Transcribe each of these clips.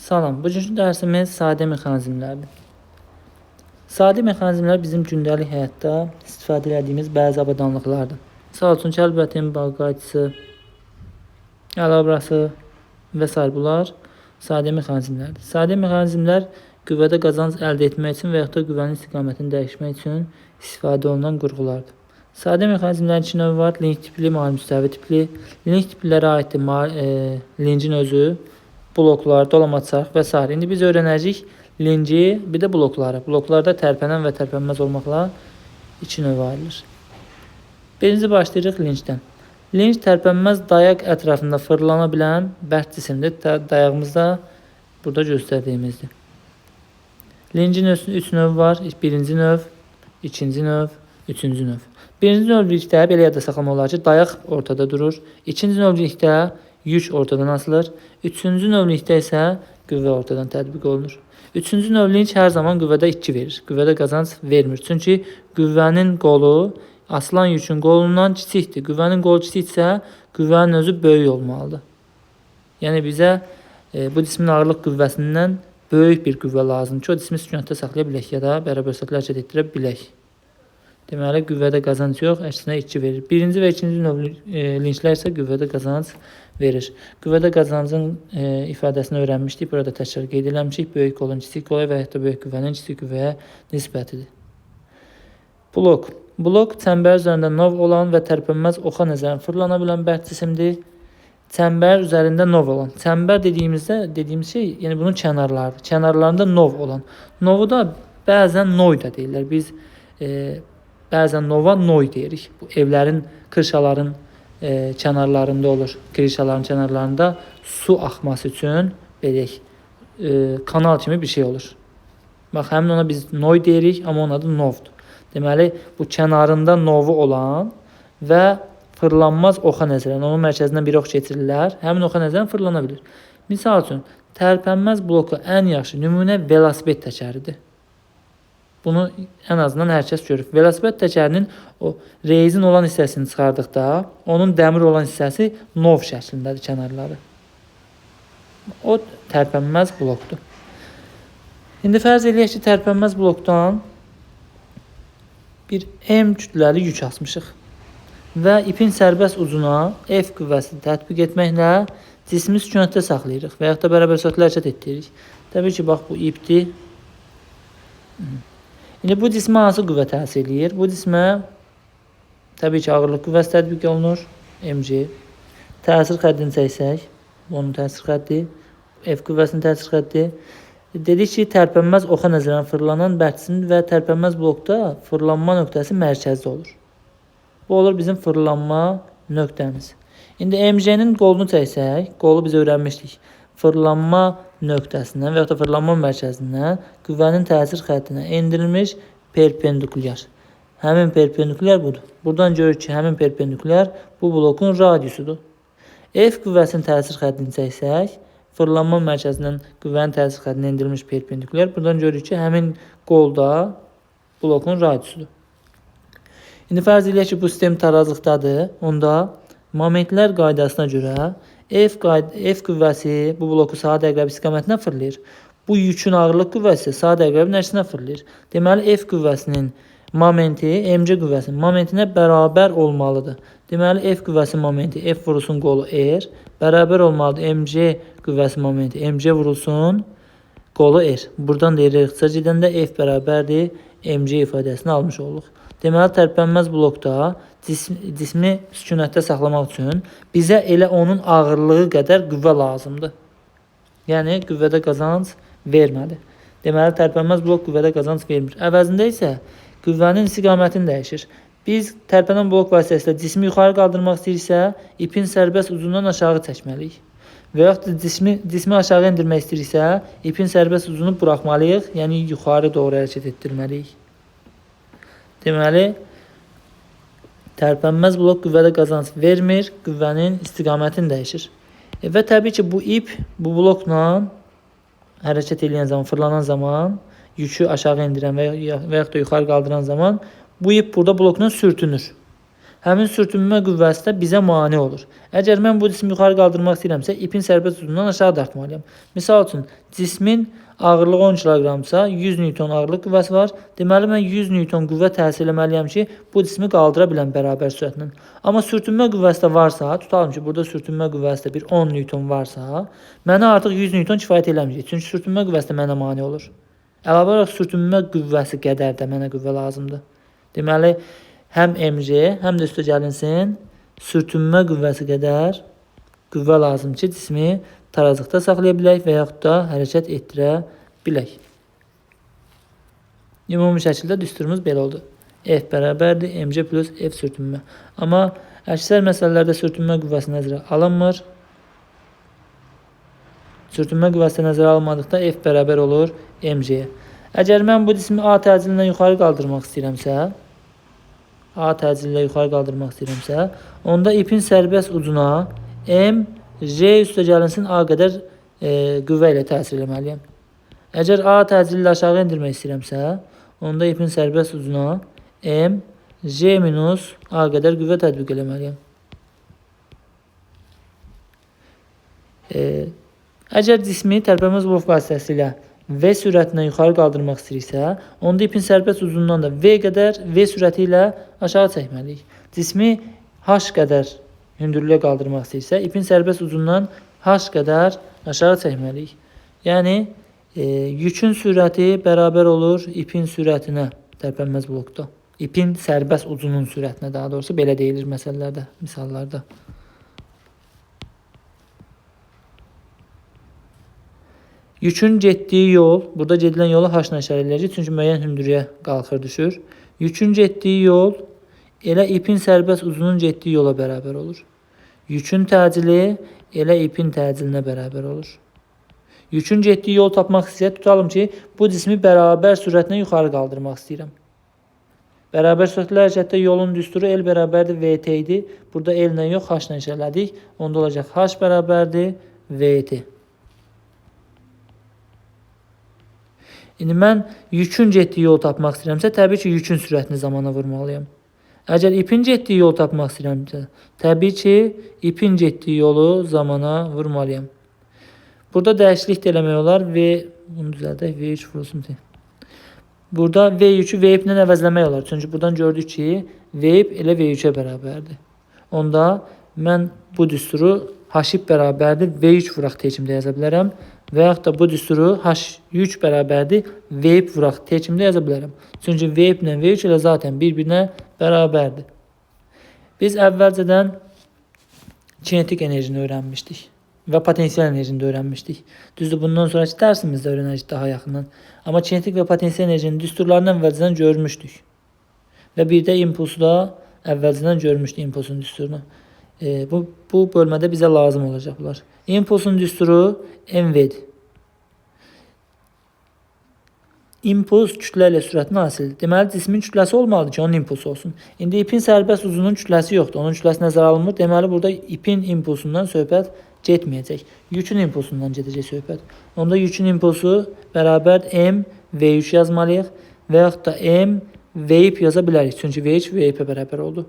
Salam, bugünkü dərsimiz sadə mexanizmlərdir. Sadə mexanizmlər bizim gündəlik həyatda istifadə etdiyimiz bəzi avadanlıqlardır. Misal üçün, kəlbətin, bağqayıcısı, əlabrası və s. bunlar sadə mexanizmlərdir. Sadə mexanizmlər qüvvədə qazanc əldə etmək üçün və yaxud da qüvvənin istiqamətini dəyişmək üçün istifadə olunan qurğulardır. Sadə mexanizmlərin iki növü var: link tipli, mail müstəvi tipli. Link tiplərə aiddir linkin özü, bloklar, dolama çarx və s. İndi biz öyrənəcəyik linki, bir də blokları. Bloklarda tərpənən və tərpənməz olmaqla iki növ ayrılır. Birinci başlayırıq linkdən. Link tərpənməz dayaq ətrafında fırlana bilən bərk cisimdir. Dayağımız da burada göstərdiyimizdir. Linkin üç növü var. Birinci növ, ikinci növ, üçüncü növ. Birinci növlükdə belə yadda saxlamaq olar ki, dayaq ortada durur. İkinci növlükdə yük ortadan asılır. Üçüncü növlükdə isə qüvvə ortadan tətbiq olunur. Üçüncü növlük hər zaman qüvvədə 2 verir. Qüvvədə qazanc vermir. Çünki qüvvənin qolu asılan yükün qolundan kiçikdir. Qüvvənin qolu kiçiksə, qüvvənin özü böyük olmalıdır. Yəni bizə bu cismin ağırlıq qüvvəsindən böyük bir qüvvə lazımdır ki, o cismi sükunətdə saxlaya bilək ya da bərabər sürətlə hərəkət etdirə bilək. Deməli, qüvvədə qazanc yox, əksinə 2 verir. Birinci və ikinci növlü linklər isə qüvvədə qazanc verir. Qüvvədə qazancın ifadəsini öyrənmişdik. Burada təkrar qeyd eləmişik. Böyük qolun kiçik qola və yaxud da böyük qüvvənin kiçik qüvvəyə nisbətidir. Blok. Blok çəmbər üzərində nov olan və tərpənməz oxa nəzərən fırlana bilən bərk cisimdir. Çəmbər üzərində nov olan. Çəmbər dediyimiz şey, yəni bunun kənarlarıdır. Kənarlarında nov olan. Novu da bəzən noy da deyirlər. Biz bəzən nova noy deyirik. Bu evlərin, kırşaların kənarlarında olur. Kirişaların kənarlarında su axması üçün belə kanal kimi bir şey olur. Bax, həmin ona biz noy deyirik, amma onun adı novdur. Deməli, bu kənarında novu olan və fırlanmaz oxa nəzərən, onun mərkəzindən bir ox keçirirlər, həmin oxa nəzərən fırlana bilir. Misal üçün, tərpənməz bloku ən yaxşı nümunə velosiped təkəridir. Bunu ən azından hər kəs görür. Velosiped təkərinin o rezin olan hissəsini çıxardıqda, onun dəmir olan hissəsi nov şəklindədir kənarları. O tərpənməz blokdur. İndi fərz eləyək ki, tərpənməz blokdan bir M kütləli yük asmışıq və ipin sərbəst ucuna F qüvvəsini tətbiq etməklə cismi sükunətdə saxlayırıq və yaxud da bərabər sürətlə hərəkət etdiririk. Təbii ki, bax, bu ipdir. İndi bu cismə hansı qüvvə təsir edir? Bu cismə təbii ki, ağırlıq qüvvəsi tətbiq olunur, mg. Təsir xəddini çəksək, onun təsir xəddi, F qüvvəsinin təsir xəddi. Dedik ki, tərpənməz oxa nəzərən fırlanan bərk cisim və tərpənməz blokda fırlanma nöqtəsi mərkəzdə olur. Bu olur bizim fırlanma nöqtəmiz. İndi mg-nin qolunu çəksək, qolu biz öyrənmişdik. Fırlanma nöqtəsindən və yaxud da fırlanma mərkəzindən qüvvənin təsir xəttinə endirilmiş perpendikulyar. Həmin perpendikulyar budur. Buradan görürük ki, həmin perpendikulyar bu blokun radiusudur. F qüvvəsinin təsir xəttini çəksək, fırlanma mərkəzindən qüvvənin təsir xəttinə endirilmiş perpendikulyar. Buradan görürük ki, həmin qolda blokun radiusudur. İndi fərz edək ki, bu sistem tarazlıqdadır. Onda momentlər qaydasına görə F qüvvəsi bu bloku saat əqrəb istiqamətinə fırlayır. Bu yükün ağırlıq qüvvəsi saat əqrəbin əksinə fırlayır. Deməli, F qüvvəsinin momenti mg qüvvəsinin momentinə bərabər olmalıdır. Deməli, F qüvvəsinin momenti F vurulsun qolu R bərabər olmalıdır. mg qüvvəsinin momenti mg vurulsun qolu R. Buradan da R ixtisar gedəndə F bərabərdir mg ifadəsini almış oluruq. Deməli, tərpənməz blokda cismi sükunətdə saxlamaq üçün bizə elə onun ağırlığı qədər qüvvə lazımdır. Yəni, qüvvədə qazanc vermədi. Deməli, tərpənməz blok qüvvədə qazanc vermir. Əvəzində isə qüvvənin istiqamətini dəyişir. Biz tərpənən blok vasitəsilə cismi yuxarı qaldırmaq istəyirsə, ipin sərbəst ucundan aşağı çəkməliyik. Və yaxud da cismi aşağı endirmək istəyirsə, ipin sərbəst ucunu buraxmalıyıq, yəni yuxarı doğru hərəkət etdirməliyik. Deməli, tərpənməz blok qüvvədə qazanc vermir, qüvvənin istiqamətini dəyişir. Və təbii ki, bu ip bu blokla hərəkət edən zaman, fırlanan zaman, yükü aşağı endirən və yaxud da yuxarı qaldıran zaman bu ip burada blokla sürtünür. həmin sürtünmə qüvvəsi də bizə mane olur. Əgər mən bu cismi yuxarı qaldırmaq istəyirəmsə, ipin sərbəst uzunluğundan aşağı dartmalıyam. Misal üçün, cismin ağırlığı 10 kiloqramsa, 100 Newton ağırlıq qüvvəsi var. Deməli, mən 100 Newton qüvvə təsir eləməliyəm ki, bu cismi qaldıra biləm bərabər sürətlə. Amma sürtünmə qüvvəsi də varsa, tutalım ki, burada sürtünmə qüvvəsi də bir 10 Newton varsa, mənə artıq 100 Newton kifayət eləməyəcək. Çünki sürtünmə qüvvəsi də mənə mane olur. Əlavə olaraq sürtünmə qüvvəsi qədər də mənə qüvvə lazımdır. Deməli, həm mg, həm də üstə gəlinsin, sürtünmə qüvvəsi qədər qüvvə lazım ki, cismi tarazlıqda saxlaya bilək və yaxud da hərəkət etdirə bilək. Ümumi şəkildə düsturumuz belə oldu. F bərabərdir mg plus F sürtünmə. Amma əksər məsələlərdə sürtünmə qüvvəsi nəzərə alınmır. Sürtünmə qüvvəsi nəzərə alınmadıqda F bərabər olur mg-yə. Əgər mən bu cismi A təcilindən yuxarı qaldırmaq istəyirəmsə, onda ipin sərbəst ucuna M, J üstə gəlinsin A qədər qüvvə ilə təsir eləməliyəm. Əgər A təcili ilə aşağı indirmək istəyirəmsə, onda ipin sərbəst ucuna M, J minus A qədər qüvvə tətbiq eləməliyəm. Əgər cismi tərpənməz blok vasitəsilə V sürətinə yuxarı qaldırmaq istəyiriksə, onda ipin sərbəst uzunluğundan da V qədər V sürəti ilə aşağı çəkməliyik. Cismi H qədər hündürlüyə qaldırmaq istəyirsə, ipin sərbəst uzunluğundan H qədər aşağı çəkməliyik. Yəni, yükün sürəti bərabər olur ipin sürətinə tərpənməz blokda. İpin sərbəst ucunun sürətinə, daha doğrusu belə deyilir məsələlərdə, misallarda. Yükün getdiyi yol, burada gedilən yolu H-la işarə ediləcək, çünki müəyyən hündürlüyə qalxır, düşür. Yükün getdiyi yol elə ipin sərbəst uzunun getdiyi yola bərabər olur. Yükün təcili elə ipin təcilinə bərabər olur. Yükün getdiyi yol tapmaq istəyək, tutalım ki, bu cismi bərabər sürətlə yuxarı qaldırmaq istəyirəm. Bərabər sürətlə hərəkətdə yolun düsturu L bərabərdir VT idi. Burada L ilə yox, H-la işarələdik. Onda olacaq H bərabərdir VT. İndi mən yükün getdiyi yolu tapmaq istəyirəmsə, təbii ki, yükün sürətini zamana vurmalıyam. Əgər ipin getdiyi yolu tapmaq istəyirəmsə, təbii ki, ipin getdiyi yolu zamana vurmalıyam. Burada dəyişiklik də eləmək olar. Bunu düzəldək, V3 vurulsun. Burada V yükü V iplə əvəzləmək olar. Çünki buradan gördük ki, V ip elə V3-ə bərabərdir. Onda mən bu düsturu H ip bərabərdir V3 vuraq T kimdə yaza bilərəm. Və yaxud da bu düsturu H3 bərabərdir V ip vuraq T kimdə yaza bilərəm. Çünki V ip ilə V3 ilə zaten bir-birinə bərabərdir. Biz əvvəlcədən kinetik enerjini öyrənmişdik və potensial enerjini də öyrənmişdik. Düzdür, bundan sonraki dərsimizdə öyrənəcək daha yaxından. Amma kinetik və potensial enerjinin düsturlarını əvvəlcədən görmüşdük. Və bir də impulsu da əvvəlcədən görmüşdük, impulsun düsturunu. Bu bölmədə bizə lazım olacaq bunlar. İmpulsun düsturu MV'dir. İmpuls kütlə ilə sürətin hasildir. Deməli, cismin kütləsi olmalıdır ki, onun impulsu olsun. İndi ipin sərbəst uzunun kütləsi yoxdur. Onun kütləsi nəzərə alınmır. Deməli, burada ipin impulsundan söhbət getməyəcək. Yükün impulsundan gedəcək söhbət. Onda yükün impulsu bərabər M V3 yazmalıyıq və yaxud da M V ip yaza bilərik. Çünki V3 V ipə bərabər oldu.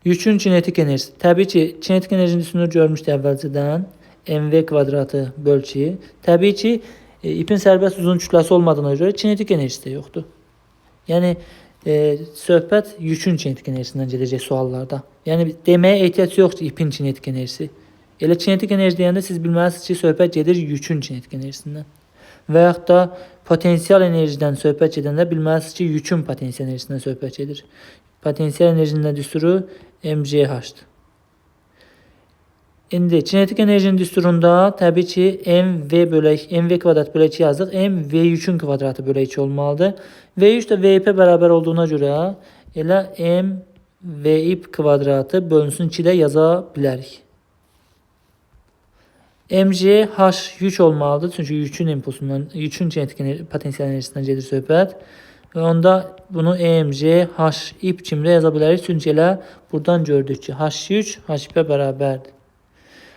Yükün kinetik enerjisi. Təbii ki, kinetik enerjinin üstünü görmüşdük əvvəlcədən. MV kvadratı böl 2. Təbii ki, ipin sərbəst uzun kütləsi olmadığına görə kinetik enerjisi də yoxdur. Yəni, söhbət yükün kinetik enerjisindən gedəcək suallarda. Yəni, deməyə ehtiyac yoxdur ipin kinetik enerjisi. Elə kinetik enerji deyəndə siz bilməlisiniz ki, söhbət gedir yükün kinetik enerjisindən. Və yaxud da potensial enerjidən söhbət gedəndə bilməlisiniz ki, yükün potensial enerjisindən söhbət gedir. Potensial enerjinin düsturu MGH-dır. İndi kinetik enerjinin düsturunda təbii ki, MV kvadrat bölək 2 yazdıq. M V yükün kvadratı bölək 2 olmalıdır. V3 də V ipə bərabər olduğuna görə elə M V ip kvadratı bölünsün 2 də yaza bilərik. MG H yük olmalıdır. Çünki yükün impulsundan, yükün kinetik potensial enerjisindən gedir söhbət. Və onda bunu EMG H ip kimdə yaza bilərik. Çünki elə buradan gördük ki, H yük H ipə bərabərdir.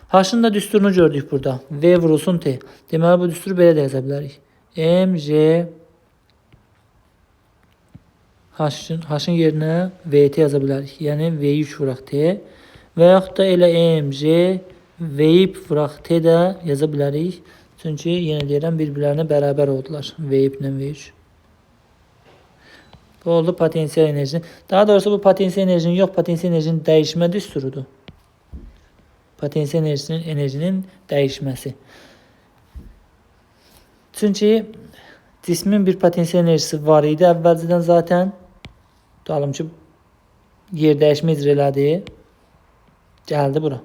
H-ın da düsturunu gördük burada. V vurulsun T. Deməli, bu düsturu belə də yaza bilərik. MG H-ın yerinə VT yaza bilərik. Yəni V yük vuraq T və yaxud da elə EMJ V vuraq T də yaza bilərik. Çünki yenə deyirəm bir-birlərinə bərabər oldular. V ilə V yük. Bu oldu potansiyel enerjinin. Daha doğrusu bu potansiyel enerjinin yox, potansiyel enerjinin dəyişmə düsturudur. Potansiyel enerjinin dəyişməsi. Çünki cismin bir potansiyel enerjisi var idi əvvəlcədən zaten. Tutalım ki, yer dəyişmə icra elədi. Gəldi bura.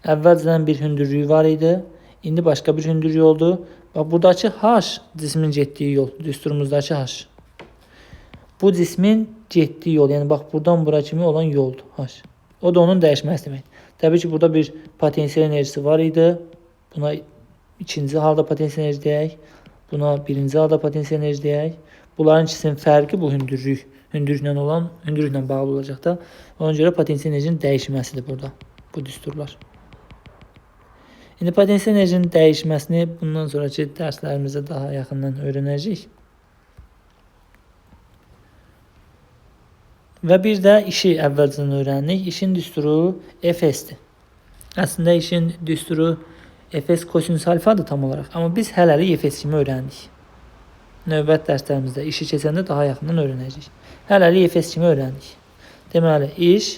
Əvvəlcədən bir hündürlüyü var idi. İndi başqa bir hündürlüyü oldu. Bax, buradakı H cismin getdiyi yol. Düsturumuzdakı H. Bu cismin getdiyi yol. Yəni, bax, buradan bura kimi olan yoldur. H. O da onun dəyişməsi demək. Təbii ki, burada bir potansiyel enerjisi var idi. Buna ikinci halda potansiyel enerji deyək. Buna birinci halda potansiyel enerji deyək. Bunların ikisinin fərqi bu hündürlük. Hündürlüklə bağlı olacaq da. Ona görə potansiyel enerjinin dəyişməsidir burada. Bu düsturlar. İndi potansiyel enerjinin dəyişməsini bundan sonraki dərslərimizdə daha yaxından öyrənəcəyik. Və bir də işi əvvəlcədən öyrəndik. İşin düsturu Fs-dir. Əslində işin düsturu Fs kosinus alfadır tam olaraq. Amma biz hələlik Fs kimi öyrəndik. Növbət dərslərimizdə işi keçəndə daha yaxından öyrənəcəyik. Hələlik Fs kimi öyrəndik. Deməli, iş,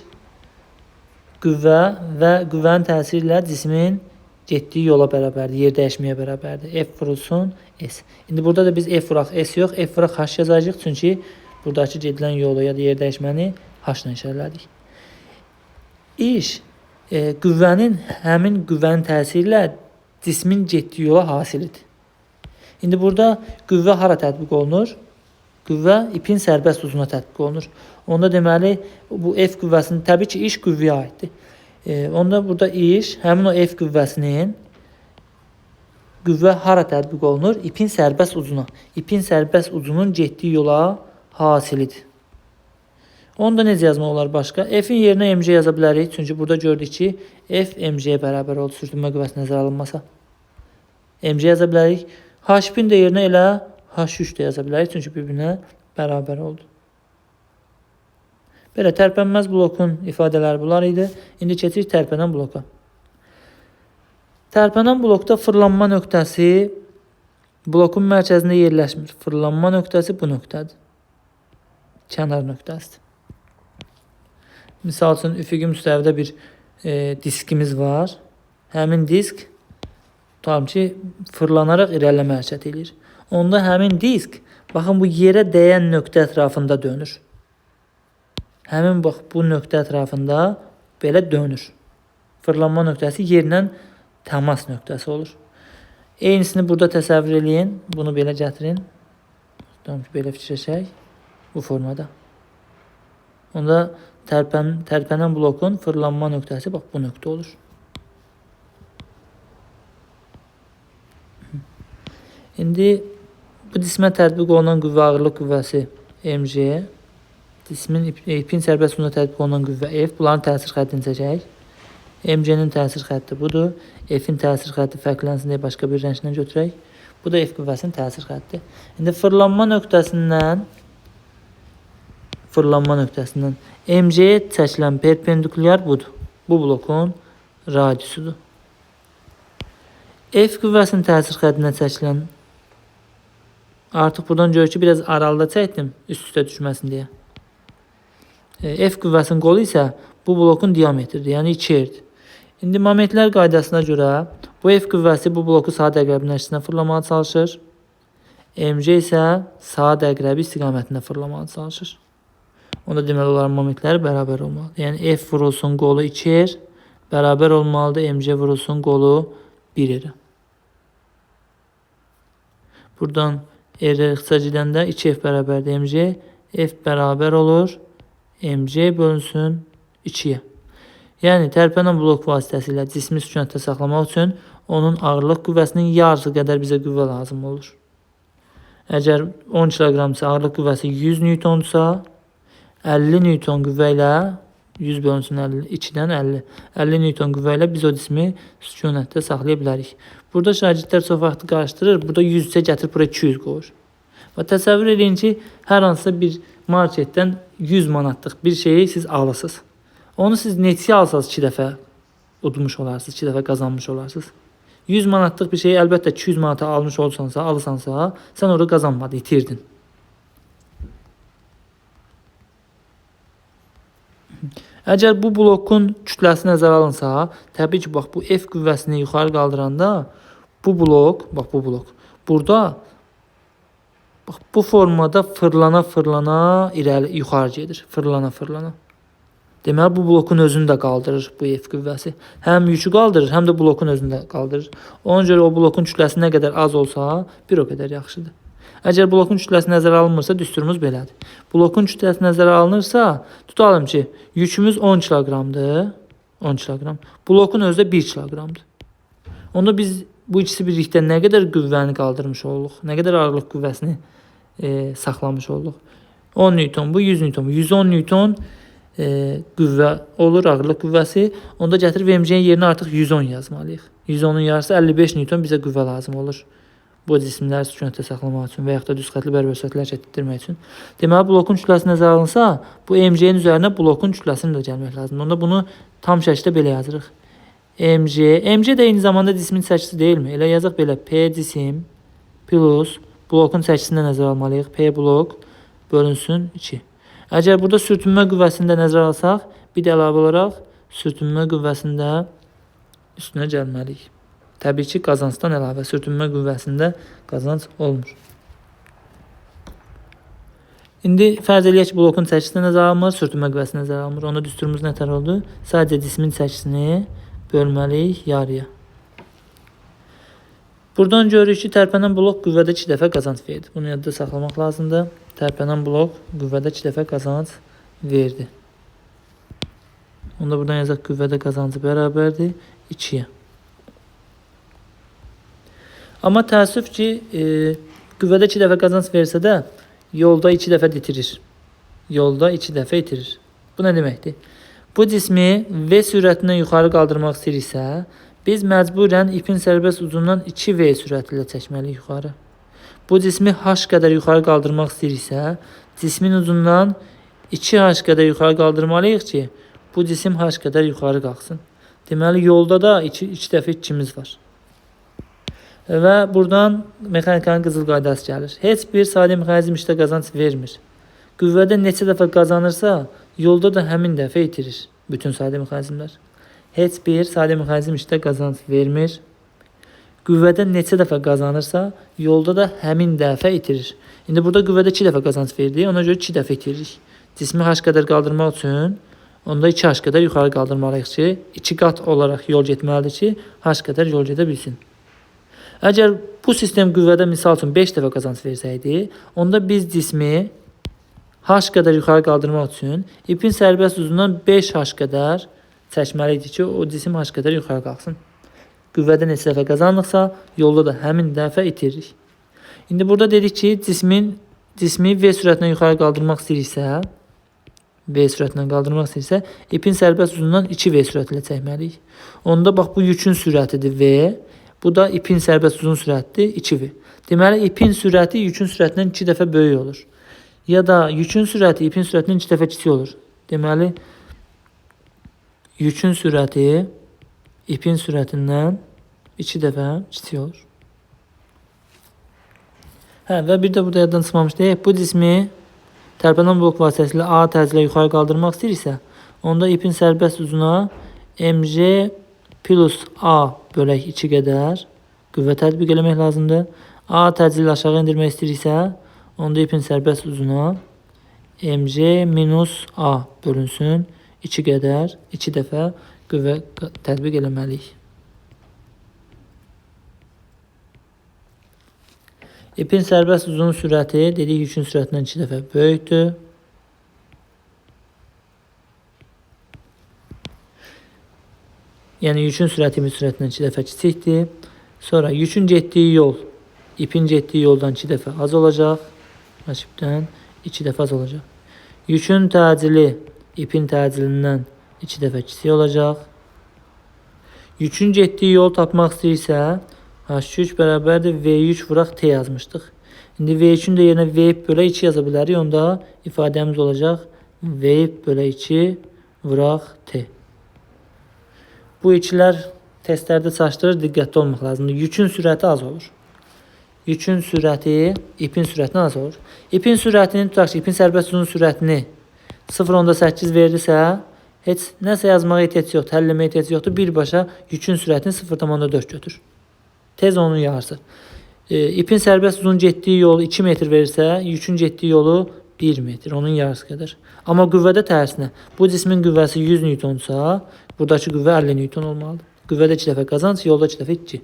qüvvə və qüvvənin təsiri ilə cismin getdiyi yola bərabərdir, yer dəyişməyə bərabərdir. F vurulsun S. İndi burada da biz F vuraq S yox, F vuraq H yazacağıq. Çünki buradakı gedilən yolu ya da yer dəyişməni H-la işarələdik. İş, qüvvənin, həmin qüvvənin təsiri ilə cismin getdiyi yola hasilidir. İndi burada qüvvə hara tətbiq olunur? Qüvvə ipin sərbəst uzuna tətbiq olunur. Onda deməli, bu F qüvvəsinin, təbii ki, iş qüvvəyə aiddir. Onda burada iş, həmin o F qüvvəsinin qüvvə hara tətbiq olunur? İpin sərbəst ucuna. İpin sərbəst ucunun getdiyi yola hasilidir. Onu da necə yazmaq olar başqa? F-in yerinə mc yaza bilərik. Çünki burada gördük ki, F mc-yə bərabər oldu. Sürtünmə qüvvəsi nəzərə alınmasa. Mc yaza bilərik. H-in də yerinə elə H3 də yaza bilərik. Çünki bir-birinə bərabər oldu. Belə tərpənməz blokun ifadələri bunlar idi. İndi keçirik tərpənən bloka. Tərpənən blokda fırlanma nöqtəsi blokun mərkəzində yerləşmir. Fırlanma nöqtəsi bu nöqtədir. Kənar nöqtəsidir. Misal üçün, üfüqi müstəvidə bir diskimiz var. Həmin disk, tutalım ki, fırlanaraq irəliləmə hərəkət edir. Onda həmin disk, baxın, bu yerə dəyən nöqtə ətrafında dönür. Həmin bax, bu nöqtə ətrafında belə dönür. Fırlanma nöqtəsi yerlə təmas nöqtəsi olur. Eynisini burada təsəvvür eləyin. Bunu belə gətirin. Tutalım ki, belə fikirləşək. Bu formada. Onda tərpənən blokun fırlanma nöqtəsi bax bu nöqtə olur. İndi bu cismə tətbiq olunan qüvvə ağırlıq qüvvəsi mc, cismin ipin sərbəst uzuna tətbiq olunan qüvvə F. Bunların təsir xəttini çəkək. mc-nin təsir xətti budur. F-in təsir xətti fərqlənsin deyə başqa bir rənglə götürək. Bu da F qüvvəsinin təsir xətti. İndi fırlanma nöqtəsindən mc-yə çəkilən perpendikulyar budur. Bu blokun radiusudur. F qüvvəsinin təsir xəttinə çəkilən, artıq buradan görür ki, biraz aralıda çəkdim, üst-üstə düşməsin deyə. F qüvvəsinin qolu isə bu blokun diametridir, yəni 2R-dir. İndi momentlər qaydasına görə bu F qüvvəsi bu bloku saat əqrəbinin əksinə fırlamağa çalışır. mc isə saat əqrəbi istiqamətində fırlamağa çalışır. Onda deməli olaraq momentləri bərabər olmalıdır. Yəni F vurulsun qolu 2R bərabər olmalıdır. mc vurulsun qolu 1R. Buradan R ixtisar gedəndə 2F bərabərdir mc. F bərabər olur. mc bölünsün 2-yə. Yəni tərpənən blok vasitəsilə cismi sükunətdə saxlamaq üçün onun ağırlıq qüvvəsinin yarısı qədər bizə qüvvə lazım olur. Əgər 10 kiloqramsa ağırlıq qüvvəsi 100 newtonsa, 50 newton qüvvə ilə 100 bölünsün 2-dən 50. 50 newton qüvvə ilə biz o cismi sükunətdə saxlaya bilərik. Burada şagirdlər çox vaxt qarışdırır. Burada 100-sə gətirib bura 200 qoyur. Və təsəvvür edin ki, hər hansısa bir marketdən 100 manatlıq bir şeyi siz alırsınız. Onu siz neçə alsanız 2 dəfə udmuş olarsınız, 2 dəfə qazanmış olarsınız. 100 manatlıq bir şeyi əlbəttə 200 manata almış olsansa, alırsansa, sən orada qazanmadın, itirdin. Əgər bu blokun kütləsi nəzərə alınsa, təbii ki, bax bu F qüvvəsini yuxarı qaldıranda bu blok, bax bu blok, burada bax bu formada fırlana irəli yuxarı gedir, fırlana. Deməli bu blokun özünü də qaldırır bu F qüvvəsi. Həm yükü qaldırır, həm də blokun özünü də qaldırır. Ona görə o blokun kütləsi nə qədər az olsa, bir o qədər yaxşıdır. Əgər blokun kütləsi nəzərə alınmırsa, düsturumuz belədir. Blokun kütləsi nəzərə alınırsa, tutalım ki, yükümüz 10 kiloqramdır. 10 kiloqram. Blokun özü də 1 kiloqramdır. Onda biz bu ikisi birlikdə nə qədər qüvvəni qaldırmış olduq? Nə qədər ağırlıq qüvvəsini saxlamış olduq? 10 Newton, bu 100 Newton. 110 Newton qüvvə olur, ağırlıq qüvvəsi. Onda gətirib VMC-nin yerinə artıq 110 yazmalıyıq. 110-un yarısı 55 Newton bizə qüvvə lazım olur. Bu cisimləri sükunətdə saxlamaq üçün və yaxud da düz xətli bərabər sürətlə hərəkət etdirmək üçün. Deməli, blokun kütləsi nəzərə alınsa, bu MG-nin üzərinə blokun kütləsini də gəlmək lazımdır. Onda bunu tam şəkildə belə yazırıq. MG də eyni zamanda cismin çəkisi deyilmi? Elə yazıq belə P cisim plus blokun çəkisini nəzərə almalıyıq. P blok bölünsün 2. Əgər burada sürtünmə qüvvəsində nəzərə alsaq, bir də əlavə olaraq sürtünmə qüvvəsində üstünə gəlməliyik. Təbii ki, qazancdan əlavə sürtünmə qüvvəsində qazanc olmur. İndi fərz eləyək ki, blokun çəkisini nəzərə alınmır, sürtünmə qüvvəsi nəzərə alınmır. Onda düsturumuz nətər oldu? Sadəcə cismin çəkisini bölməliyik yarıya. Buradan görürük ki, tərpənən blok qüvvədə 2 dəfə qazanc verdi. Bunu yadda saxlamaq lazımdır. Tərpənən blok qüvvədə 2 dəfə qazanc verdi. Onda buradan yazaq qüvvədə qazancı bərabərdir 2-yə. Amma təəssüf ki, qüvvədə 2 dəfə qazanc versə də, yolda 2 dəfə itirir. Yolda 2 dəfə itirir. Bu nə deməkdir? Bu cismi V sürətindən yuxarı qaldırmaq istəyiriksə, biz məcburən ipin sərbəst ucundan 2V sürəti ilə çəkməliyik yuxarı. Bu cismi H qədər yuxarı qaldırmaq istəyiriksə, cismin ucundan 2H qədər yuxarı qaldırmalıyıq ki, bu cisim H qədər yuxarı qalxsın. Deməli, yolda da 2 dəfə 2-miz var. Və buradan mexanikanın qızıl qaydası gəlir. Heç bir sadə mexanizm işdə qazanc vermir. Qüvvədə neçə dəfə qazanırsa, yolda da həmin dəfə itirir bütün sadə mexanizmlər. Heç bir sadə mexanizm işdə qazanc vermir. Qüvvədə neçə dəfə qazanırsa, yolda da həmin dəfə itirir. İndi burada qüvvədə 2 dəfə qazanc verdi, ona görə 2 dəfə itiririk. Cismi H qədər qaldırmaq üçün onda 2H qədər yuxarı qaldırmalıyıq ki, 2 qat olaraq yol getməlidir ki, H qədər yol gedə bilsin. Əgər bu sistem qüvvədə misal üçün 5 dəfə qazanc versəydi, onda biz cismi H qədər yuxarı qaldırmaq üçün ipin sərbəst uzundan 5H qədər çəkməliydik ki, o cisim H qədər yuxarı qalxsın. Qüvvədə neçə dəfə qazandıqsa, yolda da həmin dəfə itiririk. İndi burada dedik ki, cismi V sürətindən yuxarı qaldırmaq istəyirsə, ipin sərbəst uzundan 2V sürəti ilə çəkməliyik. Onda bax, bu yükün sürətidir V. Bu da ipin sərbəst uzun sürətidir 2V. Deməli, ipin sürəti yükün sürətindən 2 dəfə böyük olur. Ya da yükün sürəti ipin sürətindən 2 dəfə kiçik olur. Deməli, yükün sürəti ipin sürətindən 2 dəfə kiçik olur. Və bir də burada yaddan çıxmamış deyək. Bu cismi tərpənən blok vasitəsilə A tərzilə yuxarı qaldırmaq istəyirsə, onda ipin sərbəst uzuna mg plus A bölək 2 qədər qüvvə tətbiq eləmək lazımdır. A tərzilə aşağı indirmək istəyirsə, onda ipin sərbəst uzuna mg minus A bölünsün 2 qədər, 2 dəfə qüvvə tətbiq eləməliyik. İpin sərbəst uzun sürəti dedik yükün sürətindən 2 dəfə böyükdür. Yəni yükün sürəti ipin sürətindən 2 dəfə kiçikdir. Sonra yükün getdiyi yol ipin getdiyi yoldan 2 dəfə az olacaq. Rakibdən 2 dəfə az olacaq. Yükün təcili ipin təcilindən 2 dəfə kiçik olacaq. Yükün getdiyi yol tapmaq istəyirsə, H3 bərabərdir V yük vuraq T yazmışdıq. İndi V3'ün də yerinə V bölə 2 yaza bilərik. Onda ifadəmiz olacaq V bölə 2 vuraq T. Bu ikilər testlərdə çalışdırır, diqqətli olmaq lazımdır. Yükün sürəti az olur. Yükün sürəti ipin sürətindən az olur. İpin sürətini tutaq ki, ipin sərbəst uzun sürətini 0.8 verirsə, heç nəsə yazmağa ehtiyac yoxdur, həll etməyə ehtiyac yoxdur. Birbaşa yükün sürətini 0.4 götür. Tez onun yarısı. İpin sərbəst uzun getdiyi yol 2 metr verirsə, yükün getdiyi yolu 1 metr, onun yarısı qədər. Amma qüvvədə tərsinə, bu cismin qüvvəsi 100 newtonsa, buradakı qüvvə 50 newton olmalıdır. Qüvvədə 2 dəfə qazanc, yolda 2 dəfə itki.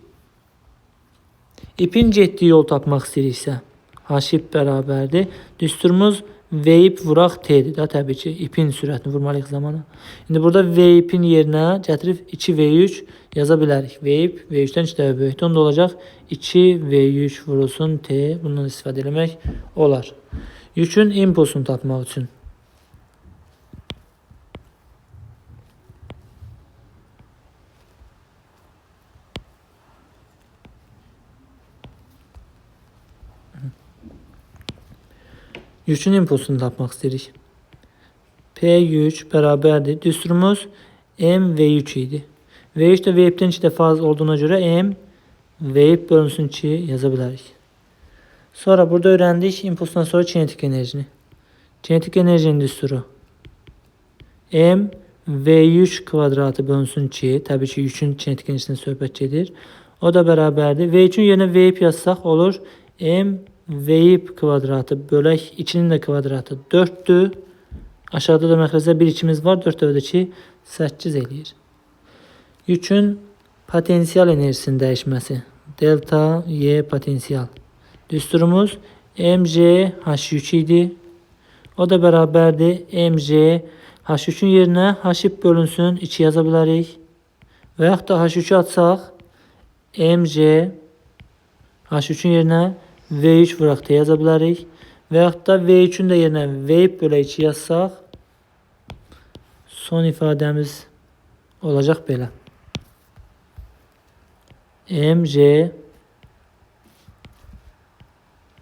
İpin getdiyi yol tapmaq istəyiriksə, H ip bərabərdir. Düsturumuz V ip vuraq T'dir də, təbii ki, ipin sürətini vurmalıyıq zamanı. İndi burada V ipin yerinə gətirib 2V3 yaza bilərik. V ip V3-dən 2 dəfə böyükdür. Onda olacaq 2V3 vurulsun T. Bundan istifadə etmək olar. Yükün impulsunu tapmaq üçün yükün impulsunu tapmaq istəyirik. P yük bərabərdir. Düsturumuz M V3 idi. V3 də V ipdən 2 dəfə az olduğuna görə M V ip bölünsün 2 yaza bilərik. Sonra burada öyrəndik impulsundan sonra kinetik enerjini. Kinetik enerjinin düsturu M V3 kvadratı bölünsün 2. Təbii ki, yükün kinetik enerjisindən söhbət gedir. O da bərabərdir. V3-ün yerinə V ip yazsaq olur. M V ip kvadratı bölək 2-nin də kvadratı 4'dür. Aşağıda da məxrəcdə 1 2'miz var. 4 dəfə 2 8 eləyir. Yükün potensial enerjisinin dəyişməsi. Delta Y potensial. Düsturumuz mg h yük idi. O da bərabərdir mg h yükün yerinə h ip bölünsün 2 yaza bilərik. Və yaxud da h yükü atsaq mg h yükün yerinə V3 vuraq T yaza bilərik. Və yaxud da V3-ün də yerinə V ip bölə 2 yazsaq son ifadəmiz olacaq belə. mg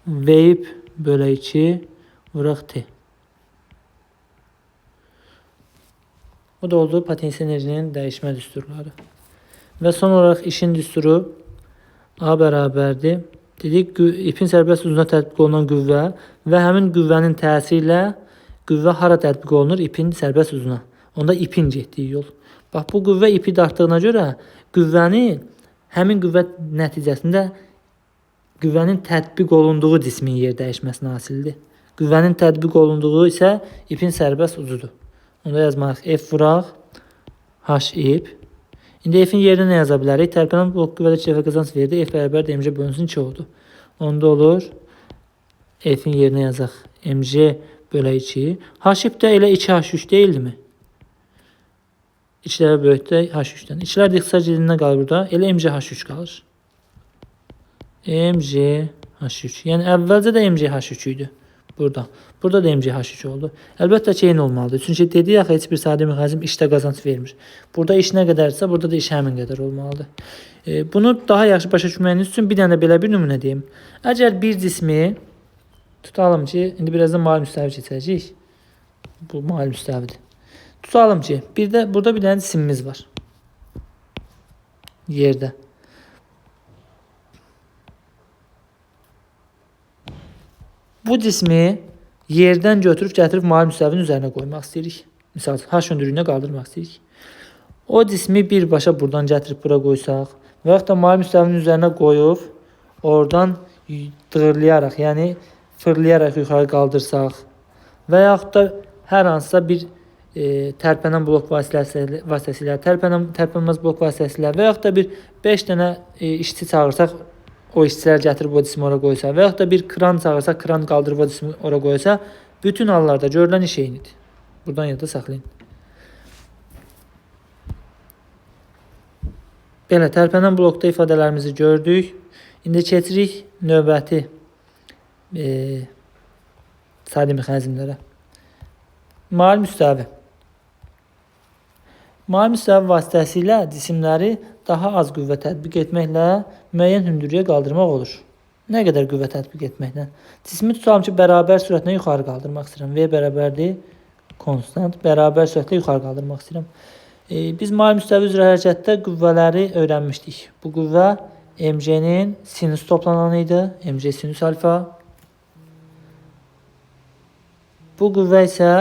V ip bölə 2 vuraq T. Bu da oldu potensial enerjinin dəyişmə düsturları. Və son olaraq işin düsturu A bərabərdir. Dedik, ipin sərbəst uzuna tətbiq olunan qüvvə və həmin qüvvənin təsiri ilə qüvvə hara tətbiq olunur? İpin sərbəst uzuna. Onda ipin getdiyi yol. Bax, bu qüvvə ipi dartdığına görə qüvvəni həmin qüvvə nəticəsində qüvvənin tətbiq olunduğu cismin yer dəyişməsindən hasildir. Qüvvənin tətbiq olunduğu isə ipin sərbəst uzudur. Onda yazmalıyıq F vuraq H ip. İndi F'in yerinə nə yaza bilərik? Tərpənən blok qüvvədə 2 dəfə qazanc verdi. F bərabər mg bölünsün 2 oldu. Onda olur F'in yerinə yazaq mg bölə 2. H ip də elə 2H3 deyildimi? 2 dəfə böyükdə H3-dən. İkilər də ixtisar cədvəlindən qalır burada. Elə mg H3 qalır. mg H3. Yəni əvvəlcə də mg H3 idi. Burada. Burada da mg H3 oldu. Əlbəttə ki, eyni olmalıdır. Çünki dedik axı heç bir sadə mexanizm işdə qazanc vermir. Burada iş nə qədərsə, burada da iş həmin qədər olmalıdır. Bunu daha yaxşı başa düşməyiniz üçün bir dənə belə bir nümunə deyim. Əgər bir cismi tutalım ki, indi birazdan mal müstəvi keçəcəyik. Bu mal müstəvidir. Tutalım ki, burada bir dənə cisimimiz var. Yerdə. Bu cismi yerdən götürüb gətirib mal müstəvinin üzərinə qoymaq istəyirik. Misal H hündürlüyünə qaldırmaq istəyirik. O cismi birbaşa buradan gətirib bura qoysaq və yaxud da mal müstəvinin üzərinə qoyub oradan dığırlayaraq, yəni fırlayaraq yuxarı qaldırsaq və yaxud da hər hansısa bir tərpənən blok vasitəsilə, tərpənməz blok vasitəsilə və yaxud da bir 5 dənə işçi çağırsaq, o işçilər gətirib o cismi ora qoysa və yaxud da bir kran çağırsa, kran qaldırıb o cismi ora qoysa, bütün hallarda görülən iş eynidir. Buradan yadda saxlayın. Belə, tərpənən blokda ifadələrimizi gördük. İndi keçirik növbəti sadə mexanizmlərə. Mal müstəvi. Mal müstəvi vasitəsilə cisimləri daha az qüvvə tətbiq etməklə müəyyən hündürlüyə qaldırmaq olur. Nə qədər qüvvə tətbiq etməklə? Cismi tutalım ki, bərabər sürətlə yuxarı qaldırmaq istəyirəm. V bərabərdir konstant. Bərabər sürətlə yuxarı qaldırmaq istəyirəm. Biz mavi müstəvi üzrə hərəkətdə qüvvələri öyrənmişdik. Bu qüvvə mg'nin sinus toplananı idi. Mg sinus alfa. Bu qüvvə isə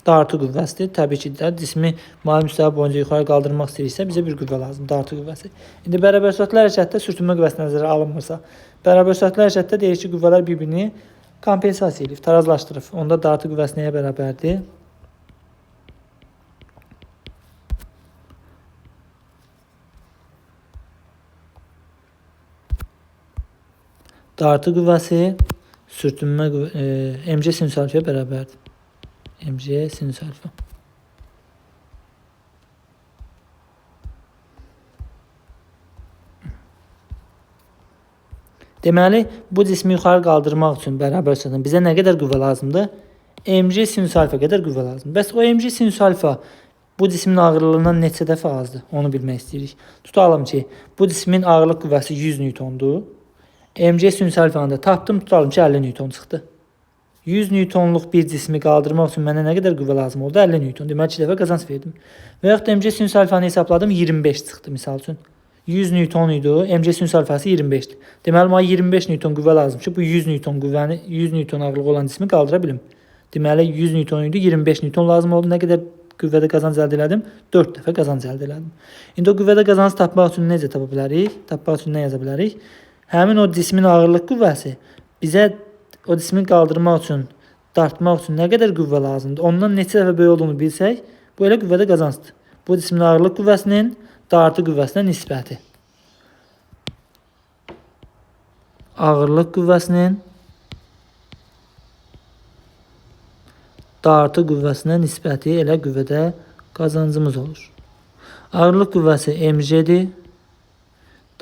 dartı qüvvəsidir. Təbii ki də cismi mavi müstəvi boyunca yuxarı qaldırmaq istəyirsə bizə bir qüvvə lazımdır, dartı qüvvəsi. İndi bərabər sürətli hərəkətdə sürtünmə qüvvəsi nəzərə alınmırsa, bərabər sürətli hərəkətdə deyir ki, qüvvələr bir-birini kompensasiya edib, tarazlaşdırıb. Onda dartı qüvvəsi nəyə bərabərdir? Dartı qüvvəsi sürtünmə mg sinus alfaya bərabərdir. mg sinus alfa. Deməli, bu cismi yuxarı qaldırmaq üçün bərabər sürətlə bizə nə qədər qüvvə lazımdır? Mg sinus alfa qədər qüvvə lazımdır. Bəs o mg sinus alfa bu cismin ağırlığından neçə dəfə azdır? Onu bilmək istəyirik. Tutalım ki, bu cismin ağırlıq qüvvəsi 100 Newtondur. Mg sinus alfanı da tapdım, tutalım ki 50 Newton çıxdı. 100 Newtonluq bir cismi qaldırmaq üçün mənə nə qədər qüvvə lazım oldu? 50 Newton. Deməli 2 dəfə qazanc verdim. Və yaxud mg sinus alfanı hesabladım, 25 çıxdı misal üçün. 100 Newton idi, mg sinus alfası 25-dir. Deməli mənə 25 Newton qüvvə lazım ki, bu 100 Newton qüvvəni, 100 Newton ağırlığı olan cismi qaldıra bilim. Deməli 100 Newton idi, 25 Newton lazım oldu. Nə qədər qüvvədə qazanc əldə elədim? 4 dəfə qazanc əldə elədim. İndi o qüvvədə qazanc tapmaq üçün necə tapa bilərik? Tapmaq üçün nə yaza bilərik? Həmin o cismin ağırlıq qüvvəsi bizə o cismi qaldırmaq üçün, dartmaq üçün nə qədər qüvvə lazımdır? Ondan neçə dəfə böyük olduğunu bilsək, bu elə qüvvədə qazancdır. Bu cismin ağırlıq qüvvəsinin dartı qüvvəsinə nisbəti. Ağırlıq qüvvəsinin dartı qüvvəsinə nisbəti elə qüvvədə qazancımız olur. Ağırlıq qüvvəsi mg'dir.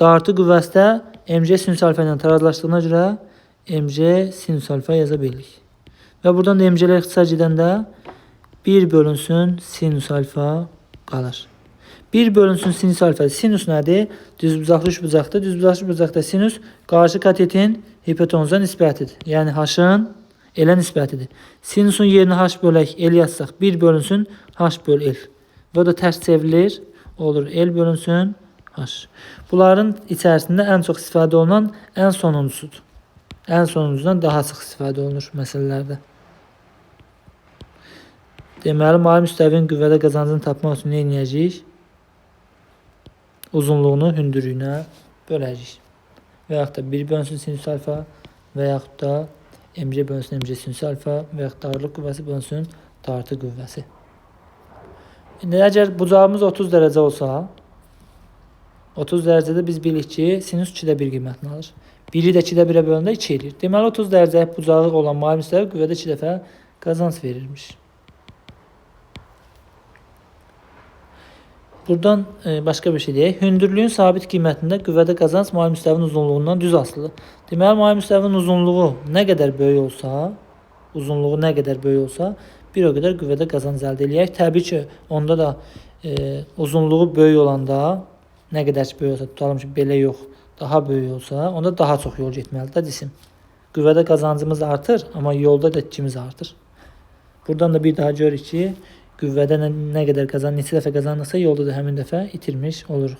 Dartı qüvvəsi də mg sinus alfa ilə tarazlaşdığına görə mg sinus alfa yaza bilirik. Və buradan da mg'lər ixtisar gedəndə 1 bölünsün sinus alfa qalır. 1 bölünsün sinus alfa. Sinus nədir? Düzbucaqlı üçbucaqda. Düzbucaqlı üçbucaqda sinus qarşı katetin hipotenuza nisbətidir. Yəni h-ın elə nisbətidir. Sinusun yerinə h bölək l yazsaq 1 bölünsün h böl l. Və o da tərs çevrilir. Olur l bölünsün h. Bunların içərisində ən çox istifadə olunan ən sonuncusudur. Ən sonuncudan daha sıx istifadə olunur məsələlərdə. Deməli, mavi müstəvinin qüvvədə qazancını tapmaq üçün nə edəcəyik? Uzunluğunu hündürlüyünə böləcəyik. Və yaxud da 1 bölünsün sinus alfa və yaxud da mg bölünsün mg sinus alfa və yaxud da ağırlıq qüvvəsi bölünsün dartı qüvvəsi. İndi əgər bucağımız 30 dərəcə olsa, 30 dərəcədə biz bilirik ki, sinus 2də 1 qiymətini alır. 1-i də 2də 1-ə bölündə 2 edir. Deməli, 30 dərəcə bucağı olan mavi müstəvi qüvvədə 2 dəfə qazanc verirmiş. Buradan başqa bir şey deyək. Hündürlüyün sabit qiymətində qüvvədə qazanc mavi müstəvinin uzunluğundan düz asılıdır. Deməli, mavi müstəvinin uzunluğu nə qədər böyük olsa, bir o qədər qüvvədə qazanc əldə eləyək. Təbii ki, onda da uzunluğu böyük olanda, nə qədər böyük olsa, tutalım ki, belə yox, daha böyük olsa, onda daha çox yol getməlidir cisim. Qüvvədə qazancımız artır, amma yolda da itkimiz artır. Buradan da bir daha görürük ki, qüvvədə nə qədər neçə dəfə qazanırsa, yolda da həmin dəfə itirmiş oluruq.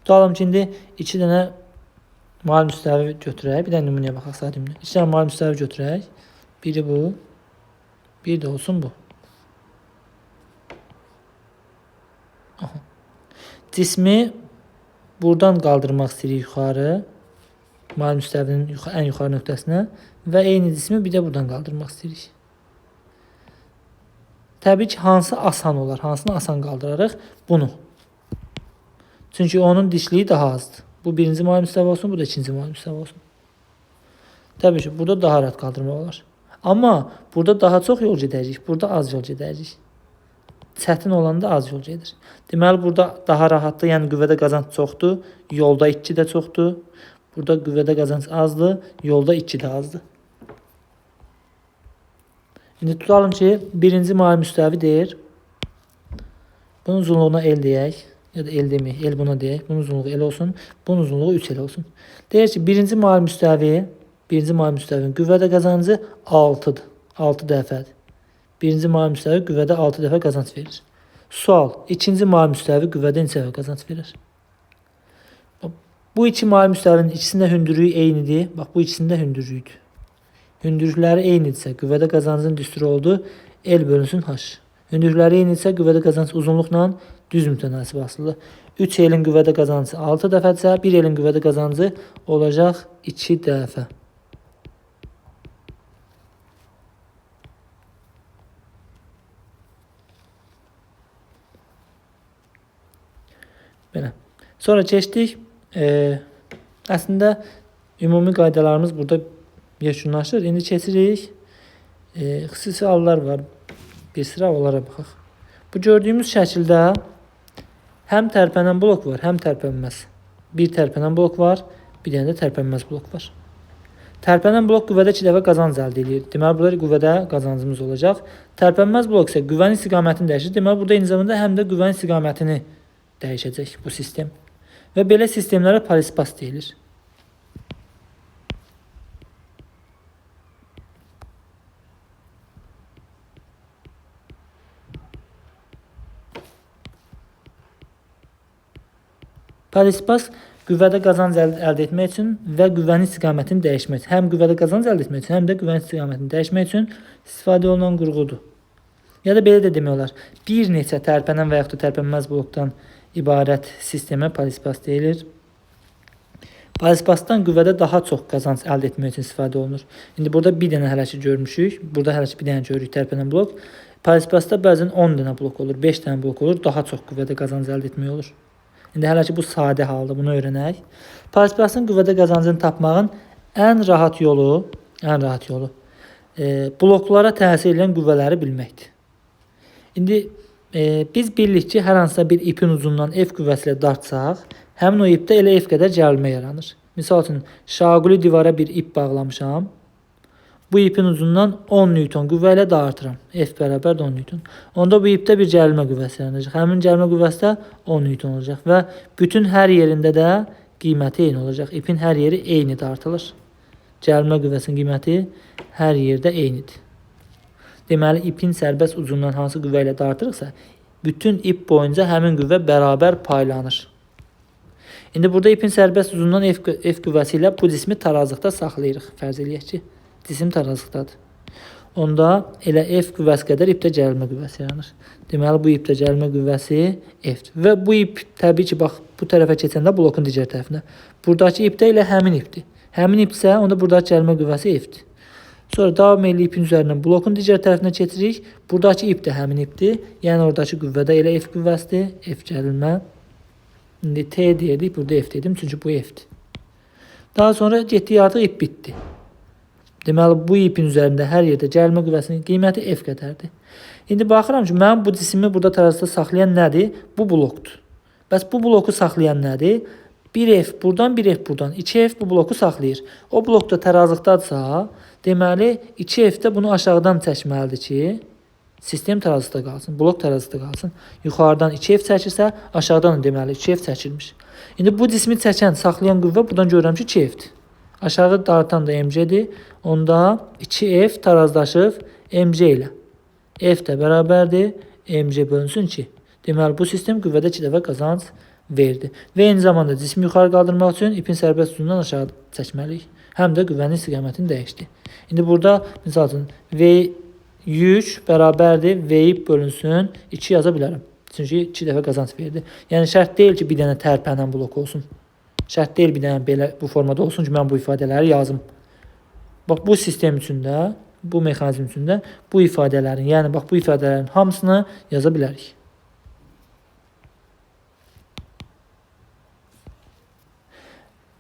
Tutalım ki, indi 2 dənə mavi müstəvi götürək. Bir dənə nümunəyə baxaq sadəcə. 2 dənə mavi müstəvi götürək. Biri bu, bir də olsun bu. Aha. Cismi buradan qaldırmaq istəyirik yuxarı. Mavi müstəvinin ən yuxarı nöqtəsinə və eyni cismi bir də buradan qaldırmaq istəyirik. Təbii ki, hansı asan olar, hansını asan qaldırarıq? Bunu. Çünki onun dişliyi daha azdır. Bu birinci mavi müstəvi olsun, bu da ikinci mavi müstəvi olsun. Təbii ki, burada daha rahat qaldırmaq olar. Amma burada daha çox yol gedəcəyik, burada az yol gedəcəyik. Çətin olanda az yol gedir. Deməli, burada daha rahatdır, yəni qüvvədə qazanc çoxdur, yolda itki də çoxdur. Burada qüvvədə qazanc azdır, yolda itki də azdır. İndi tutalım ki, birinci mavi müstəvi deyir. Bunun uzunluğuna L deyək. ya da el demək, el buna deyək. Bunun uzunluğu el olsun, bunun uzunluğu 3 el olsun. Deyir ki, birinci mail müstəvinin qüvvədə qazancı 6-dır. 6 dəfədir. Birinci mail müstəvi qüvvədə 6 dəfə qazanc verir. Sual, ikinci mail müstəvi qüvvədə neçə dəfə qazanc verir? Bu iki mail müstəvinin ikisində hündürlüyü eynidir. Bax, bu ikisində hündürlüyüdür. Hündürlükləri eynidirsə, qüvvədə qazancın düsturu oldu, L bölünsün H. Hündürlükləri eynidirsə, qüvvədə qazanc uzunluqla düz mütənasib asılıdır. 3 L'in qüvvədə qazancı 6 dəfədirsə, 1 L'in qüvvədə qazancı olacaq 2 dəfə. Belə. Sonra keçdik. Əslində ümumi qaydalarımız burada yekunlaşır. İndi keçirik. Xüsusi hallar var. Bir sıra onlara baxaq. Bu gördüyümüz şəkildə həm tərpənən blok var, həm tərpənməz. Bir tərpənən blok var, bir dənə də tərpənməz blok var. Tərpənən blok qüvvədə 2 dəfə qazanc əldə edir. Deməli, burada qüvvədə qazancımız olacaq. Tərpənməz blok isə qüvvənin istiqamətini dəyişir. Deməli, burada eyni zamanda həm də qüvvənin istiqamətini dəyişəcək bu sistem. Və belə sistemlərə polispas deyilir. Polispas qüvvədə qazanc əldə etmək üçün və qüvvənin istiqamətini dəyişmək üçün, həm qüvvədə qazanc əldə etmək üçün, həm də qüvvənin istiqamətini dəyişmək üçün istifadə olunan qurğudur. Ya da belə də demək olar. Bir neçə tərpənən və yaxud da tərpənməz blokdan ibarət sistemə polispas deyilir. Polispasdan qüvvədə daha çox qazanc əldə etmək üçün istifadə olunur. İndi burada bir dənə hələ ki görmüşük. Burada hələ ki bir dənə görürük tərpənən blok. Polispasda bəzən 10 dənə blok olur, 5 dənə blok olur. Daha çox qüvvədə qazanc əldə etmək olur. İndi hələ ki bu sadə haldır. Bunu öyrənək. Polispasın qüvvədə qazancını tapmağın ən rahat yolu bloklara təsir edən qüvvələri bilməkdir. İndi biz bilirik ki, hər hansısa bir ipin ucundan F qüvvəsi ilə dartsaq, həmin o ipdə elə F qədər gərilmə yaranır. Misal üçün, şaquli divara bir ip bağlamışam. Bu ipin ucundan 10 Newton qüvvə ilə dartıram. F bərabər 10 Newton. Onda bu ipdə bir gərilmə qüvvəsi yaranacaq. Həmin gərilmə qüvvəsi də 10 Newton olacaq və bütün hər yerində də qiyməti eyni olacaq. İpin hər yeri eyni dartılır. Gərilmə qüvvəsinin qiyməti hər yerdə eynidir. Deməli, ipin sərbəst ucundan hansı qüvvə ilə dartırıqsa, bütün ip boyunca həmin qüvvə bərabər paylanır. İndi burada ipin sərbəst ucundan F qüvvəsi ilə bu cismi tarazlıqda saxlayırıq. Fərz eləyək ki, cisim tarazlıqdadır. Onda elə F qüvvəsi qədər ipdə gərilmə qüvvəsi yaranır. Deməli, bu ipdə gərilmə qüvvəsi F-dir. Və bu ip təbii ki, bax, bu tərəfə keçəndə blokun digər tərəfinə. Buradakı ipdə elə həmin ipdir. Həmin ipsə, onda buradakı gərilmə qüvvəsi F-dir. Sonra davam eləyib ipin üzərindən blokun digər tərəfinə keçirik. Buradakı ip də həmin ipdir. Yəni, oradakı qüvvədə elə F qüvvəsidir. F gərilmə. İndi T deyirdik, burada F dedim, çünki bu F-dir. Daha sonra getdik, artıq ip bitdi. Deməli, bu ipin üzərində hər yerdə gərilmə qüvvəsinin qiyməti F qədərdir. İndi baxıram ki, mənim bu cisimi burada tarazda saxlayan nədir? Bu blokdur. Bəs bu bloku saxlayan nədir? 1F buradan, 1F buradan. 2F bu bloku saxlayır. O blok da tarazlıqdadırsa, deməli, 2F də bunu aşağıdan çəkməlidir ki, sistem tarazlıqda qalsın, blok tarazlıqda qalsın. Yuxarıdan 2F çəkirsə, aşağıdan deməli 2F çəkilmiş. İndi bu cismi çəkən, saxlayan qüvvə buradan görürəm ki, 2F'dir. Aşağı dartan da MC'dir. Onda 2F tarazlaşıb MC ilə. F də bərabərdir, MC bölünsün 2. Deməli, bu sistem qüvvədə 2 dəfə qazanc verdi. Və eyni zamanda cismi yuxarı qaldırmaq üçün ipin sərbəst ucundan aşağı çəkməliyik. Həm də qüvvənin istiqamətini dəyişdi. İndi burada, misal üçün, V yük bərabərdir, V bölünsün 2 yaza bilərəm. Çünki 2 dəfə qazanc verdi. Yəni, şərt deyil ki, bir dənə tərpənən blok olsun. Şərt deyil bir dənə belə bu formada olsun ki, mən bu ifadələri yazım. Bax, bu sistem üçün də, bu mexanizm üçün də bu ifadələrin, yəni bax, bu ifadələrin hamısını yaza bilərik.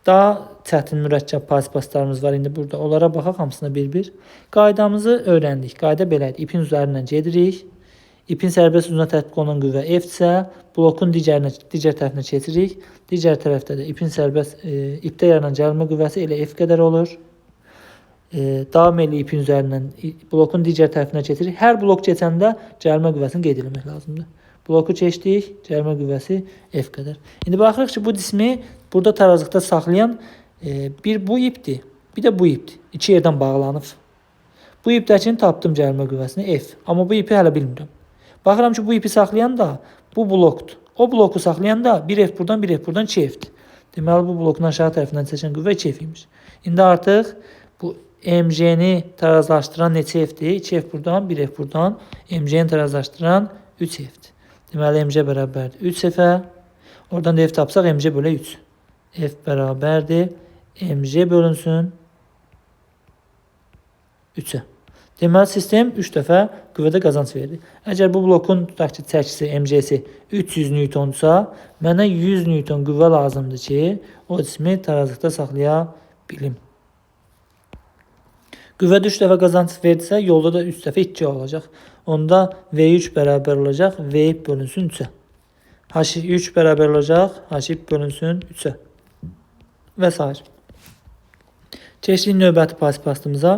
Daha çətin mürəkkəb pasipasslarımız var. İndi burada onlara baxaq hamısına bir-bir. Qaydamızı öyrəndik. Qayda belədir. İpin üzərindən gedirik. İpin sərbəst ucuna tətbiq olunan qüvvə F-dirsə, blokun digər tərəfinə keçirik. Digər tərəfdə də ipin sərbəst ipdə yaranan gərilmə qüvvəsi elə F qədər olur. Davam eləyib ipin üzərindən blokun digər tərəfinə keçirik. Hər blok keçəndə gərilmə qüvvəsini qeyd etmək lazımdır. Bloku keçdik. Cərimə qüvvəsi F qədər. İndi baxırıq ki, bu cismi burada tarazlıqda saxlayan bir bu ipdir, bir də bu ipdir. İki yerdən bağlanıb. Bu ipdəkini tapdım cərimə qüvvəsini F. Amma bu ipi hələ bilmirəm. Baxıram ki, bu ipi saxlayan da bu blokdur. O bloku saxlayan da 1F buradan, 1F buradan 2F'dir. Deməli, bu blokun aşağı tərəfindən çəkən qüvvə 2F imiş. İndi artıq bu MG-ni tarazlaşdıran neçə F'dir? 2F buradan, 1F buradan. MG-ni tarazlaşdıran 3F'dir. Deməli, MG bərabərdir 3F'ə. Oradan da F tapsaq, MG bölə 3. F bərabərdir. MG bölünsün 3-ə. Deməli, sistem 3 dəfə qüvvədə qazanc verdi. Əgər bu blokun tutaq ki, çəkisi, MG-si 300 Newtonsa, mənə 100 Newton qüvvə lazımdır ki, o cismi tarazlıqda saxlaya bilim. Qüvvədə 3 dəfə qazanc verdisə, yolda da 3 dəfə 2 olacaq. Onda V3 bərabər olacaq, V bölünsün 3-ə. H3 bərabər olacaq, H bölünsün 3-ə. Və s. Keçdik növbəti pasipastımıza.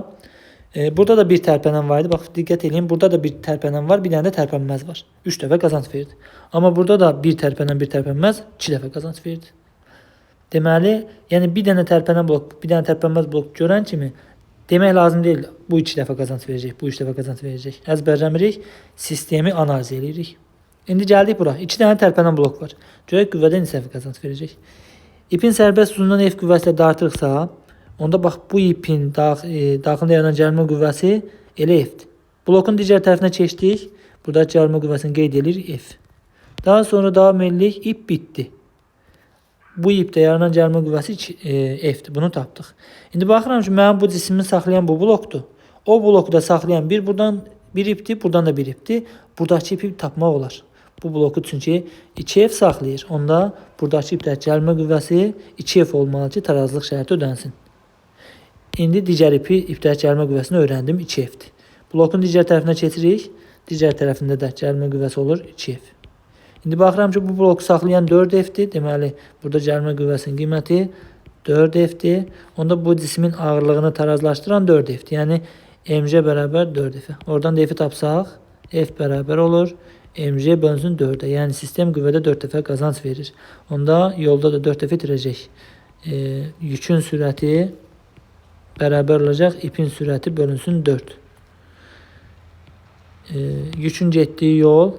Burada da bir tərpənən var idi. Bax, diqqət edin. Burada da bir tərpənən var, bir dənə də tərpənməz var. 3 dəfə qazanc verdi. Amma burada da bir tərpənən, bir tərpənməz 2 dəfə qazanc verdi. Deməli, yəni bir dənə tərpənən blok, bir dənə tərpənməz blok görən kimi demək lazım deyil. Bu 2 dəfə qazanc verəcək, bu 3 dəfə qazanc verəcək. Əzbərləmirik, sistemi analiz edirik. İndi gəldik bura. 2 dənə tərpənən blok var. Görək qüvvədə neçə dəfə qazanc verəcək. İpin sərbəst uzunluğundan F qüvvəsi ilə dartırıqsa, onda bax, bu ipin daxilində yaranan cərimə qüvvəsi elə F'dir. Blokun digər tərəfinə keçdik. Burada cərimə qüvvəsini qeyd edirik F. Daha sonra davam edirik. İp bitdi. Bu ipdə yaranan cərimə qüvvəsi F'dir. Bunu tapdıq. İndi baxıram ki, mənim bu cismi saxlayan bu blokdur. O bloku da saxlayan buradan bir ipdir, buradan da bir ipdir. Buradakı ipi tapmaq olar. Bu bloku çünki 2F saxlayır. Onda buradakı ipdəki cərimə qüvvəsi 2F olmalı ki, tarazlıq şərti ödənsin. İndi digər ipdəki cərimə qüvvəsini öyrəndim, 2F'dir. Blokun digər tərəfinə keçirik. Digər tərəfində də cərimə qüvvəsi olur 2F. İndi baxıram ki, bu bloku saxlayan 4F'dir. Deməli, burada cərimə qüvvəsinin qiyməti 4F'dir. Onda bu cismin ağırlığını tarazlaşdıran 4F'dir. Yəni, MG bərabər 4F. Oradan da F'i tapsaq, F bərabər olur. MG bölünsün 4-ə. Yəni, sistem qüvvədə 4 dəfə qazanc verir. Onda yolda da 4 dəfə itirəcək. Yükün sürəti bərabər olacaq. İpin sürəti bölünsün 4. Yükün getdiyi yol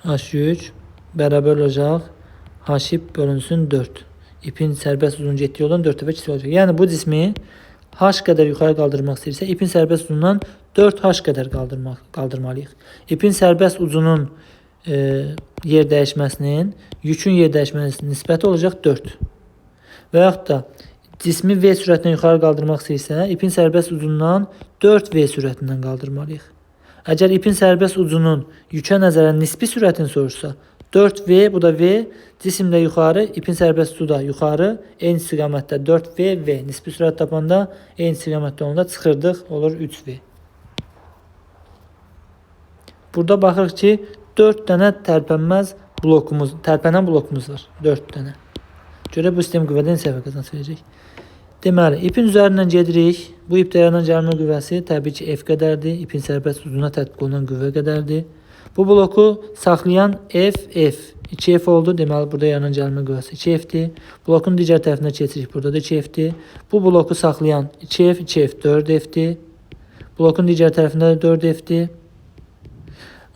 H yük bərabər olacaq. H ip bölünsün 4. İpin sərbəst uzunluğu getdiyi yoldan 4 dəfə kiçik olacaq. Yəni, bu cismi H qədər yuxarı qaldırmaq istəyirsə, ipin sərbəst uzunluğundan 4H qədər qaldırmalıyıq. İpin sərbəst ucunun yer dəyişməsinin yükün yer dəyişməsinin nisbəti olacaq 4. Və yaxud da cismi V sürətindən yuxarı qaldırmaq istəyirsə, ipin sərbəst ucundan 4V sürətindən qaldırmalıyıq. Əgər ipin sərbəst ucunun yükə nəzərən nisbi sürətini soruşsa, 4V, bu da V, cisimdə yuxarı, ipin sərbəst ucu da yuxarı, eyni istiqamətdə 4V, V. Nisbi sürət tapanda eyni istiqamətdə onda çıxırdıq, olur 3V. Burada baxırıq ki, 4 dənə tərpənən blokumuz var. 4 dənə. Görə bu sistem qüvvədə neçə dəfə qazanc verəcək. Deməli, ipin üzərindən gedirik. Bu ipdə yaranan cərimə qüvvəsi təbii ki, F qədərdir. İpin sərbəst uzunluğuna tətbiq olunan qüvvə qədərdir. Bu bloku saxlayan F. 2F oldu. Deməli, burada yaranan cərimə qüvvəsi 2F'dir. Blokun digər tərəfinə keçirik. Burada da 2F'dir. Bu bloku saxlayan 2F, 4F'dir. Blokun digər tərəfində də 4F'dir.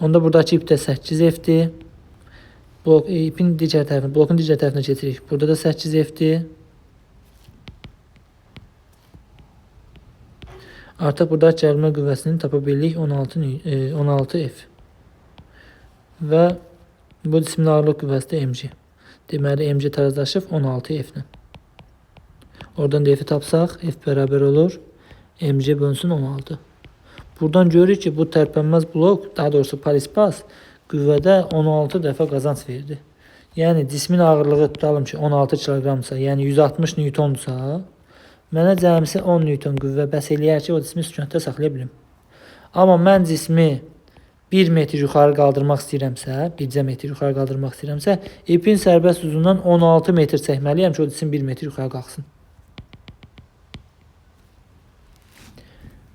Onda buradakı ip də 8F'dir. Blokun digər tərəfinə keçirik. Burada da 8F'dir. Artıq burada cərimə qüvvəsini tapa bilirik 16F. Və bu cismin ağırlıq qüvvəsi də mg. Deməli, mg tarazlaşıb 16F-lə. Oradan da F-i tapsaq, F bərabər olur. Mg bölünsün 16. Buradan görürük ki, bu tərpənməz blok, daha doğrusu parispas, qüvvədə 16 dəfə qazanc verdi. Yəni, cismin ağırlığı tutalım ki, 16 kiloqramsa, yəni 160 Newtonsa, mənə cəmisi 10 Newton qüvvə bəs eləyər ki, o cismi sükunətdə saxlaya bilim. Amma mən cismi 1 metr yuxarı qaldırmaq istəyirəmsə, bircə metr yuxarı qaldırmaq istəyirəmsə, ipin sərbəst uzundan 16 metr çəkməliyəm ki, o cisim 1 metr yuxarı qalxsın.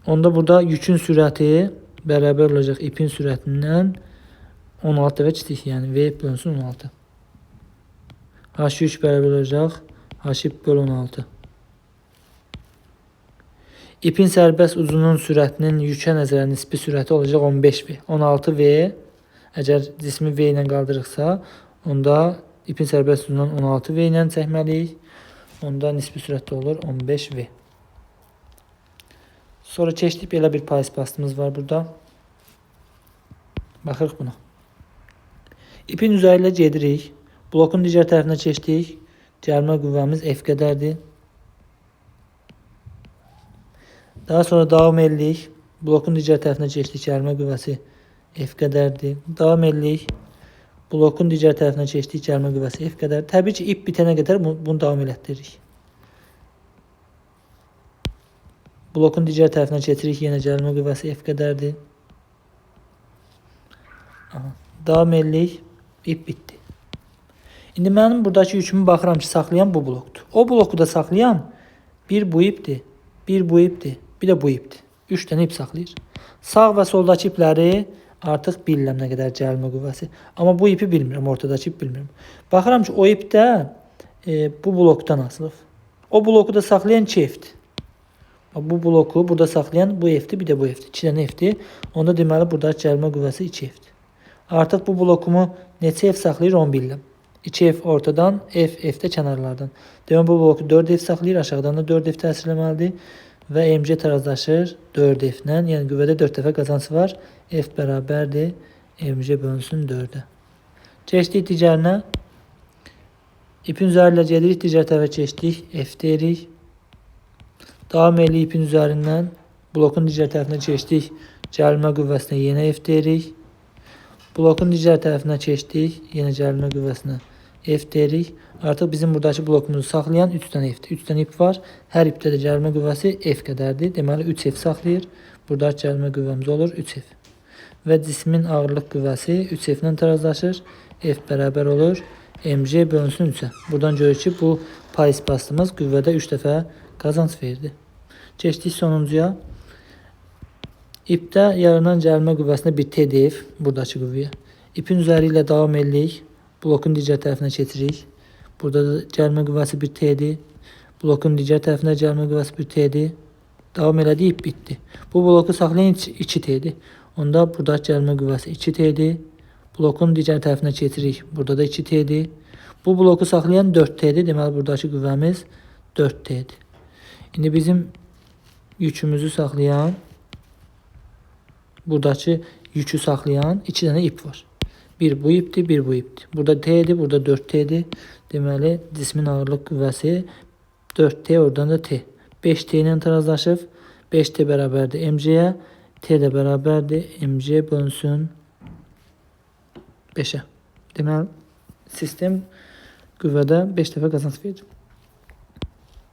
Onda burada yükün sürəti bərabər olacaq ipin sürətindən 16 və kiçik, yəni V bölünsün 16. H3 bərabər olacaq H bölü 16. İpin sərbəst ucunun sürətinin yükę nəzərən nisbi sürəti olacaq 15V. 16V, əgər cismi V ilə qaldırıqsa, onda ipin sərbəst ucundan 16V ilə çəkməliyik. Onda nisbi sürətdə olur 15V. Sonra keçdik, belə bir payız bastımız var burada. Baxırıq buna. İpin üzəri ilə gedirik. Blokun digər tərəfinə keçdik. Gəlmə qüvvəmiz F qədərdir. Daha sonra davam edirik. Blokun digər tərəfinə keçdik. Gəlmə qüvvəsi F qədərdir. Davam edirik. Blokun digər tərəfinə keçdik. Gəlmə qüvvəsi F qədər. Təbii ki, ip bitənə qədər bunu davam elətdiririk. Blokun digər tərəfinə keçirik. Yenə gəlmə qüvvəsi F qədərdir. Davam edirik. İp bitdi. İndi mənim buradakı yükümü baxıram ki, saxlayan bu blokdur. O bloku da saxlayan bir bu ipdir, bir bu ipdir, bir də bu ipdir. 3 dənə ip saxlayır. Sağ və soldakı ipləri artıq bilirəm nə qədər gəlmə qüvvəsi. Amma bu ipi bilmirəm, ortadakı ip bilmirəm. Baxıram ki, o ip də bu blokdan asılıb. O bloku da saxlayan 2 F'dir. Bu bloku burada saxlayan bu F'dir, bir də bu F'dir. 2 dənə F'dir. Onda deməli buradakı gəlmə qüvvəsi 2 F'dir. Artıq bu blokumu neçə F saxlayır onu bilirəm. 2F ortadan, F də kənarlardan. Deməli bu bloku 4F saxlayır, aşağıdan da 4F təsir eləməlidir. Və MC tarazlaşır 4F ilə. Yəni qüvvədə 4 dəfə qazanc var. F bərabərdir MC bölünsün 4-ə. Keçdik digərinə. İpin üzəri ilə gedirik, digər tərəfə keçdik. F deyirik. Davam edirik ipin üzərindən. Blokun digər tərəfinə keçdik. Gəlmə qüvvəsinə yenə F deyirik. Blokun digər tərəfinə keçdik. Yenə gəlmə qüvvəsinə F deyirik. Artıq bizim buradakı blokumuzu saxlayan 3 dənə F'dir. 3 dənə ip var. Hər ipdə də gəlmə qüvvəsi F qədərdir. Deməli 3F saxlayır. Buradakı gəlmə qüvvəmiz olur 3F. Və cismin ağırlıq qüvvəsi 3F ilə tarazlaşır. F bərabər olur MC bölünsün 3-ə. Buradan görürük ki, bu payız bastımız qüvvədə 3 dəfə qazanc verdi. Keçdik sonuncuya. İpdə yaranan gəlmə qüvvəsinə bir TDF buradakı qüvvəyə. İpin üzəri ilə davam edirik. Blokun digər tərəfinə keçirik. Burada da gəlmə qüvvəsi bir T'dir. Blokun digər tərəfinə gəlmə qüvvəsi bir T'dir. Davam elədi, ip bitdi. Bu bloku saxlayan 2 T'dir. Onda buradakı gəlmə qüvvəsi 2 T'dir. Blokun digər tərəfinə keçirik. Burada da 2 T'dir. Bu bloku saxlayan 4 T'dir. Deməli buradakı qüvvəmiz 4 T'dir. İndi bizim yükümüzü saxlayan, buradakı yükü saxlayan 2 dənə ip var. Bir bu ipdir, bir bu ipdir. Burada T'dir, burada 4T'dir. Deməli, cismin ağırlıq qüvvəsi 4T, oradan da T. 5T ilə tarazlaşıb. 5T bərabərdir MC-yə. T də bərabərdir MC bölünsün 5-ə. Deməli, sistem qüvvədə 5 dəfə qazanc verir.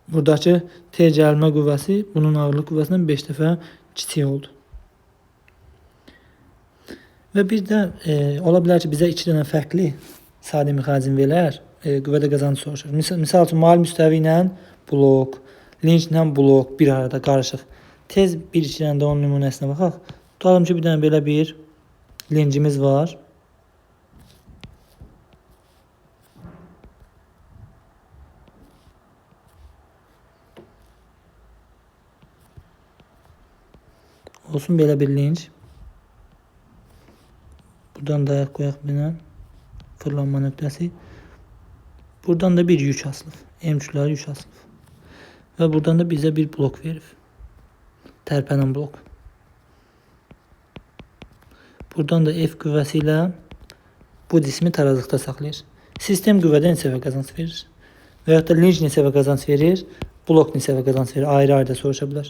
Buradakı T gəlmə qüvvəsi bunun ağırlıq qüvvəsindən 5 dəfə kiçik oldu. Və bir də ola bilər ki, bizə 2 dənə fərqli sadə mexanizm verər, qüvvədə qazanc soruşur. Misal üçün, mail müstəvi ilə blok, linç ilə blok bir arada qarışıq. Tez bir-iki dənə də onun nümunəsinə baxaq. Tutalım ki, bir dənə belə bir lincimiz var. Olsun belə bir linç. Buradan da qoyaq binə fırlanma nöqtəsi. Buradan da bir yük asılıb. M-çüləri yük asılıb. Və buradan da bizə bir blok verib. Tərpənən blok. Buradan da F qüvvəsi ilə bu cismi tarazlıqda saxlayır. Sistem qüvvədə neçə dəfə qazanc verir? Və yaxud da linç neçə dəfə qazanc verir? Blok neçə dəfə qazanc verir? Ayrı-ayrı da soruşa bilər.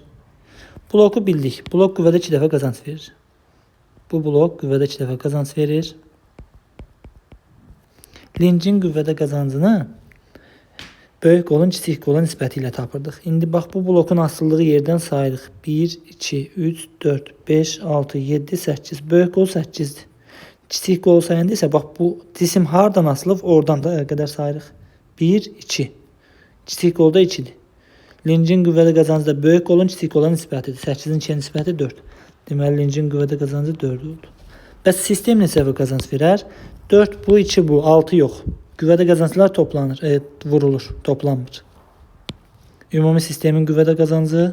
Bloku bildik. Blok qüvvədə 2 dəfə qazanc verir. Bu blok qüvvədə 2 dəfə qazanc verir. Lincin qüvvədə qazancını böyük qolun kiçik qola nisbəti ilə tapırdıq. İndi bax bu blokun asıldığı yerdən sayırıq. 1, 2, 3, 4, 5, 6, 7, 8. Böyük qol 8-dir. Kiçik qol sayanda isə bax bu cisim hardan asılıb oradan da qədər sayırıq. 1, 2. Kiçik qolda 2-dir. Lincin qüvvədə qazancı da böyük qolun kiçik qola nisbətidir. 8-in 2-yə nisbəti 4. Deməli lincin qüvvədə qazancı 4 oldu. Bəs sistem neçə dəfə qazanc verər? 4 bu, 2 bu, 6 yox. Qüvvədə qazanclar toplanır, vurulur, toplanmır. Ümumi sistemin qüvvədə qazancı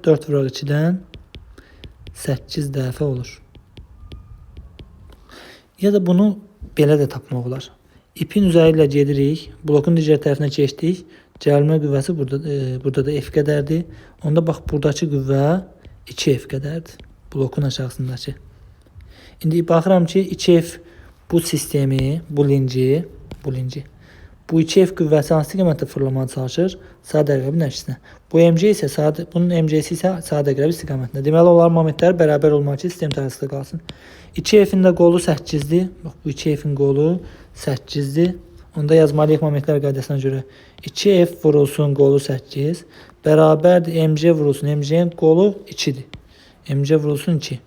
4 vuraq 2-dən 8 dəfə olur. Ya da bunu belə də tapmaq olar. İpin üzəri ilə gedirik, blokun digər tərəfinə keçdik. Gəlmə qüvvəsi burada da F qədərdir. Onda bax, buradakı qüvvə 2F qədərdir. Blokun aşağısındakı. İndi baxıram ki, 2F bu sistemi, bu linci, bu 2F qüvvəsi hansı istiqamətdə fırlamağa çalışır? Sadə əqrəbin əksinə. Bu MC isə bunun MC'si isə sadə əqrəb istiqamətində. Deməli, onlar momentləri bərabər olmaq ki, sistem tərəzində qalsın. 2F'in də qolu 8-dir. Bax, bu 2F'in qolu 8-dir. Onda yazmalıyıq momentlər qaydasına görə. 2F vurulsun, qolu 8. Bərabərdir, MC vurulsun, MC'nin qolu 2-dir. MC vurulsun 2.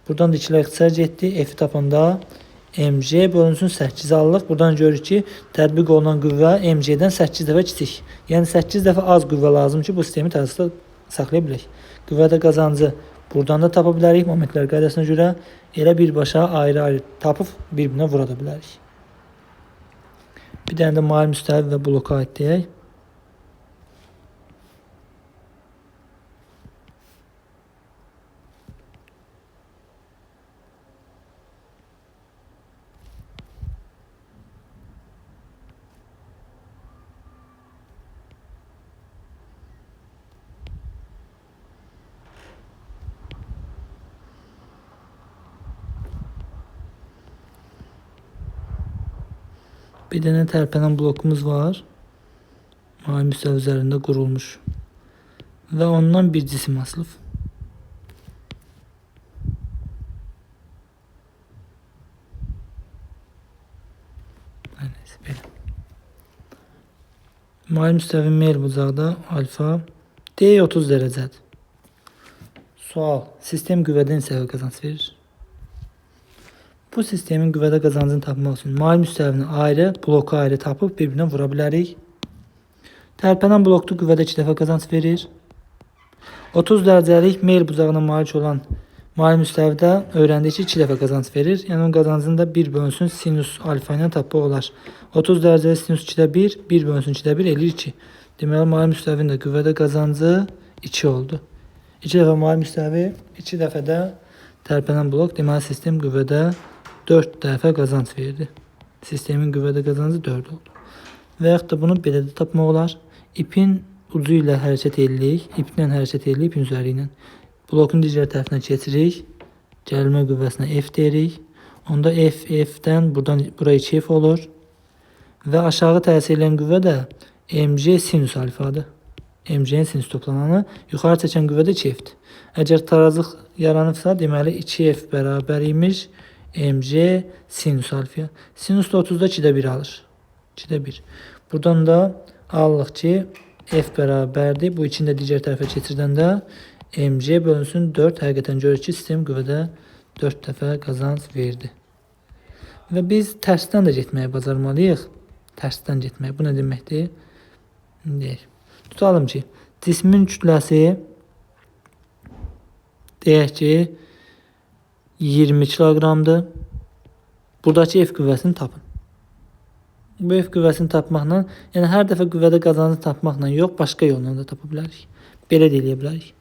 Buradan da 2'lər ixtisar getdi. F'i tapanda MC bölünsün 8 alırıq. Buradan görürük ki, tətbiq olunan qüvvə MC'dən 8 dəfə kiçik. Yəni 8 dəfə az qüvvə lazım ki, bu sistemi tərəzində saxlaya bilək. Qüvvədə qazancı buradan da tapa bilərik. Momentlər qaydasına görə elə birbaşa ayrı-ayrı tapıb bir-birinə vura da bilərik. Bir dənə də mail müstəvi və bloka aid deyək. Bir dənə tərpənən blokumuz var. Mavi müstəvi üzərində qurulmuş. Və ondan bir cisim asılıb. Mavi müstəvi meyl bucaqda alfa D 30 dərəcədir. Sual: sistem qüvvədən neçə dəfə qazanc verir? Bu sistemin qüvvədə qazancını tapmaq üçün mail müstəvini ayrı, bloku ayrı tapıb bir-birinə vura bilərik. Tərpənən blokda qüvvədə 2 dəfə qazanc verir. 30 dərəcəlik meyl bucağına malik olan mail müstəvidə öyrəndik ki, 2 dəfə qazanc verir. Yəni onun qazancını da 1 bölünsün sinus alfa ilə tapmaq olar. 30 dərəcəlik sinus 2-də 1, 1 bölünsün 2-də 1 eləyir 2. Deməli, mail müstəvinin də qüvvədə qazancı 2 oldu. 2 dəfə mail müstəvi, 2 dəfə də tərpənən blok. Deməli, sistem qüvvədə 4 dəfə qazanc verdi. Sistemin qüvvədə qazancı 4 oldu. Və yaxud da bunu belə də tapmaq olar. İpin ucu ilə hərəkət edirik. İplə hərəkət edirik, ipin üzəri ilə. Blokun digər tərəfinə keçirik. Gəlmə qüvvəsinə F deyirik. Onda F-dən bura 2F olur. Və aşağı təsir edən qüvvə də MC sinus alfadır. MC-nin sinus toplananı, yuxarı çəkən qüvvə də 2F-dir. Əgər tarazlıq yaranıbsa, deməli 2F bərabər imiş MC sinus alfaya. Sinus da 30'da 2'də 1 alır. 2'də 1. Buradan da alırıq ki, F bərabərdir. Bu ikini də digər tərəfə keçirdəndə MC bölünsün 4. Həqiqətən görürük ki, sistem qüvvədə 4 dəfə qazanc verdi. Və biz tərsdən də getməyi bacarmalıyıq. Tərsdən getməyi. Bu nə deməkdir? Deyək. Tutalım ki, cismin kütləsi deyək ki 20 kiloqramdır. Buradakı F qüvvəsini tapın. Bu F qüvvəsini tapmaqla, yəni hər dəfə qüvvədə qazancı tapmaqla yox, başqa yolla da tapa bilərik. Belə də eləyə bilərik.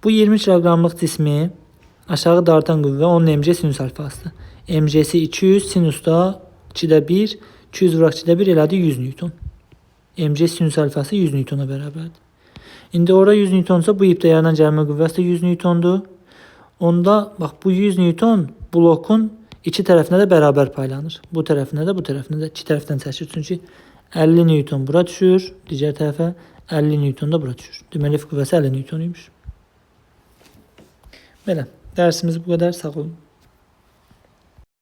Bu 20 kiloqramlıq cismi aşağı dartan qüvvə onun MC sinus alfasıdır. MC'si 200, sinus da 2'də 1, 200 vuraq 2'də 1 elədi 100 Newton. MC sinus alfası 100 Newtona bərabərdir. İndi orada 100 Newtonsa bu ipdə yaranan gəlmə qüvvəsi də 100 Newtondur. Onda bax, bu 100 Newton blokun iki tərəfinə də bərabər paylanır. Bu tərəfinə də, bu tərəfinə də, iki tərəfdən çəkir. Çünki 50 Newton bura düşür, digər tərəfə 50 Newton da bura düşür. Deməli, F qüvvəsi 50 Newton imiş. Belə, dərsimiz bu qədər. Sağ olun.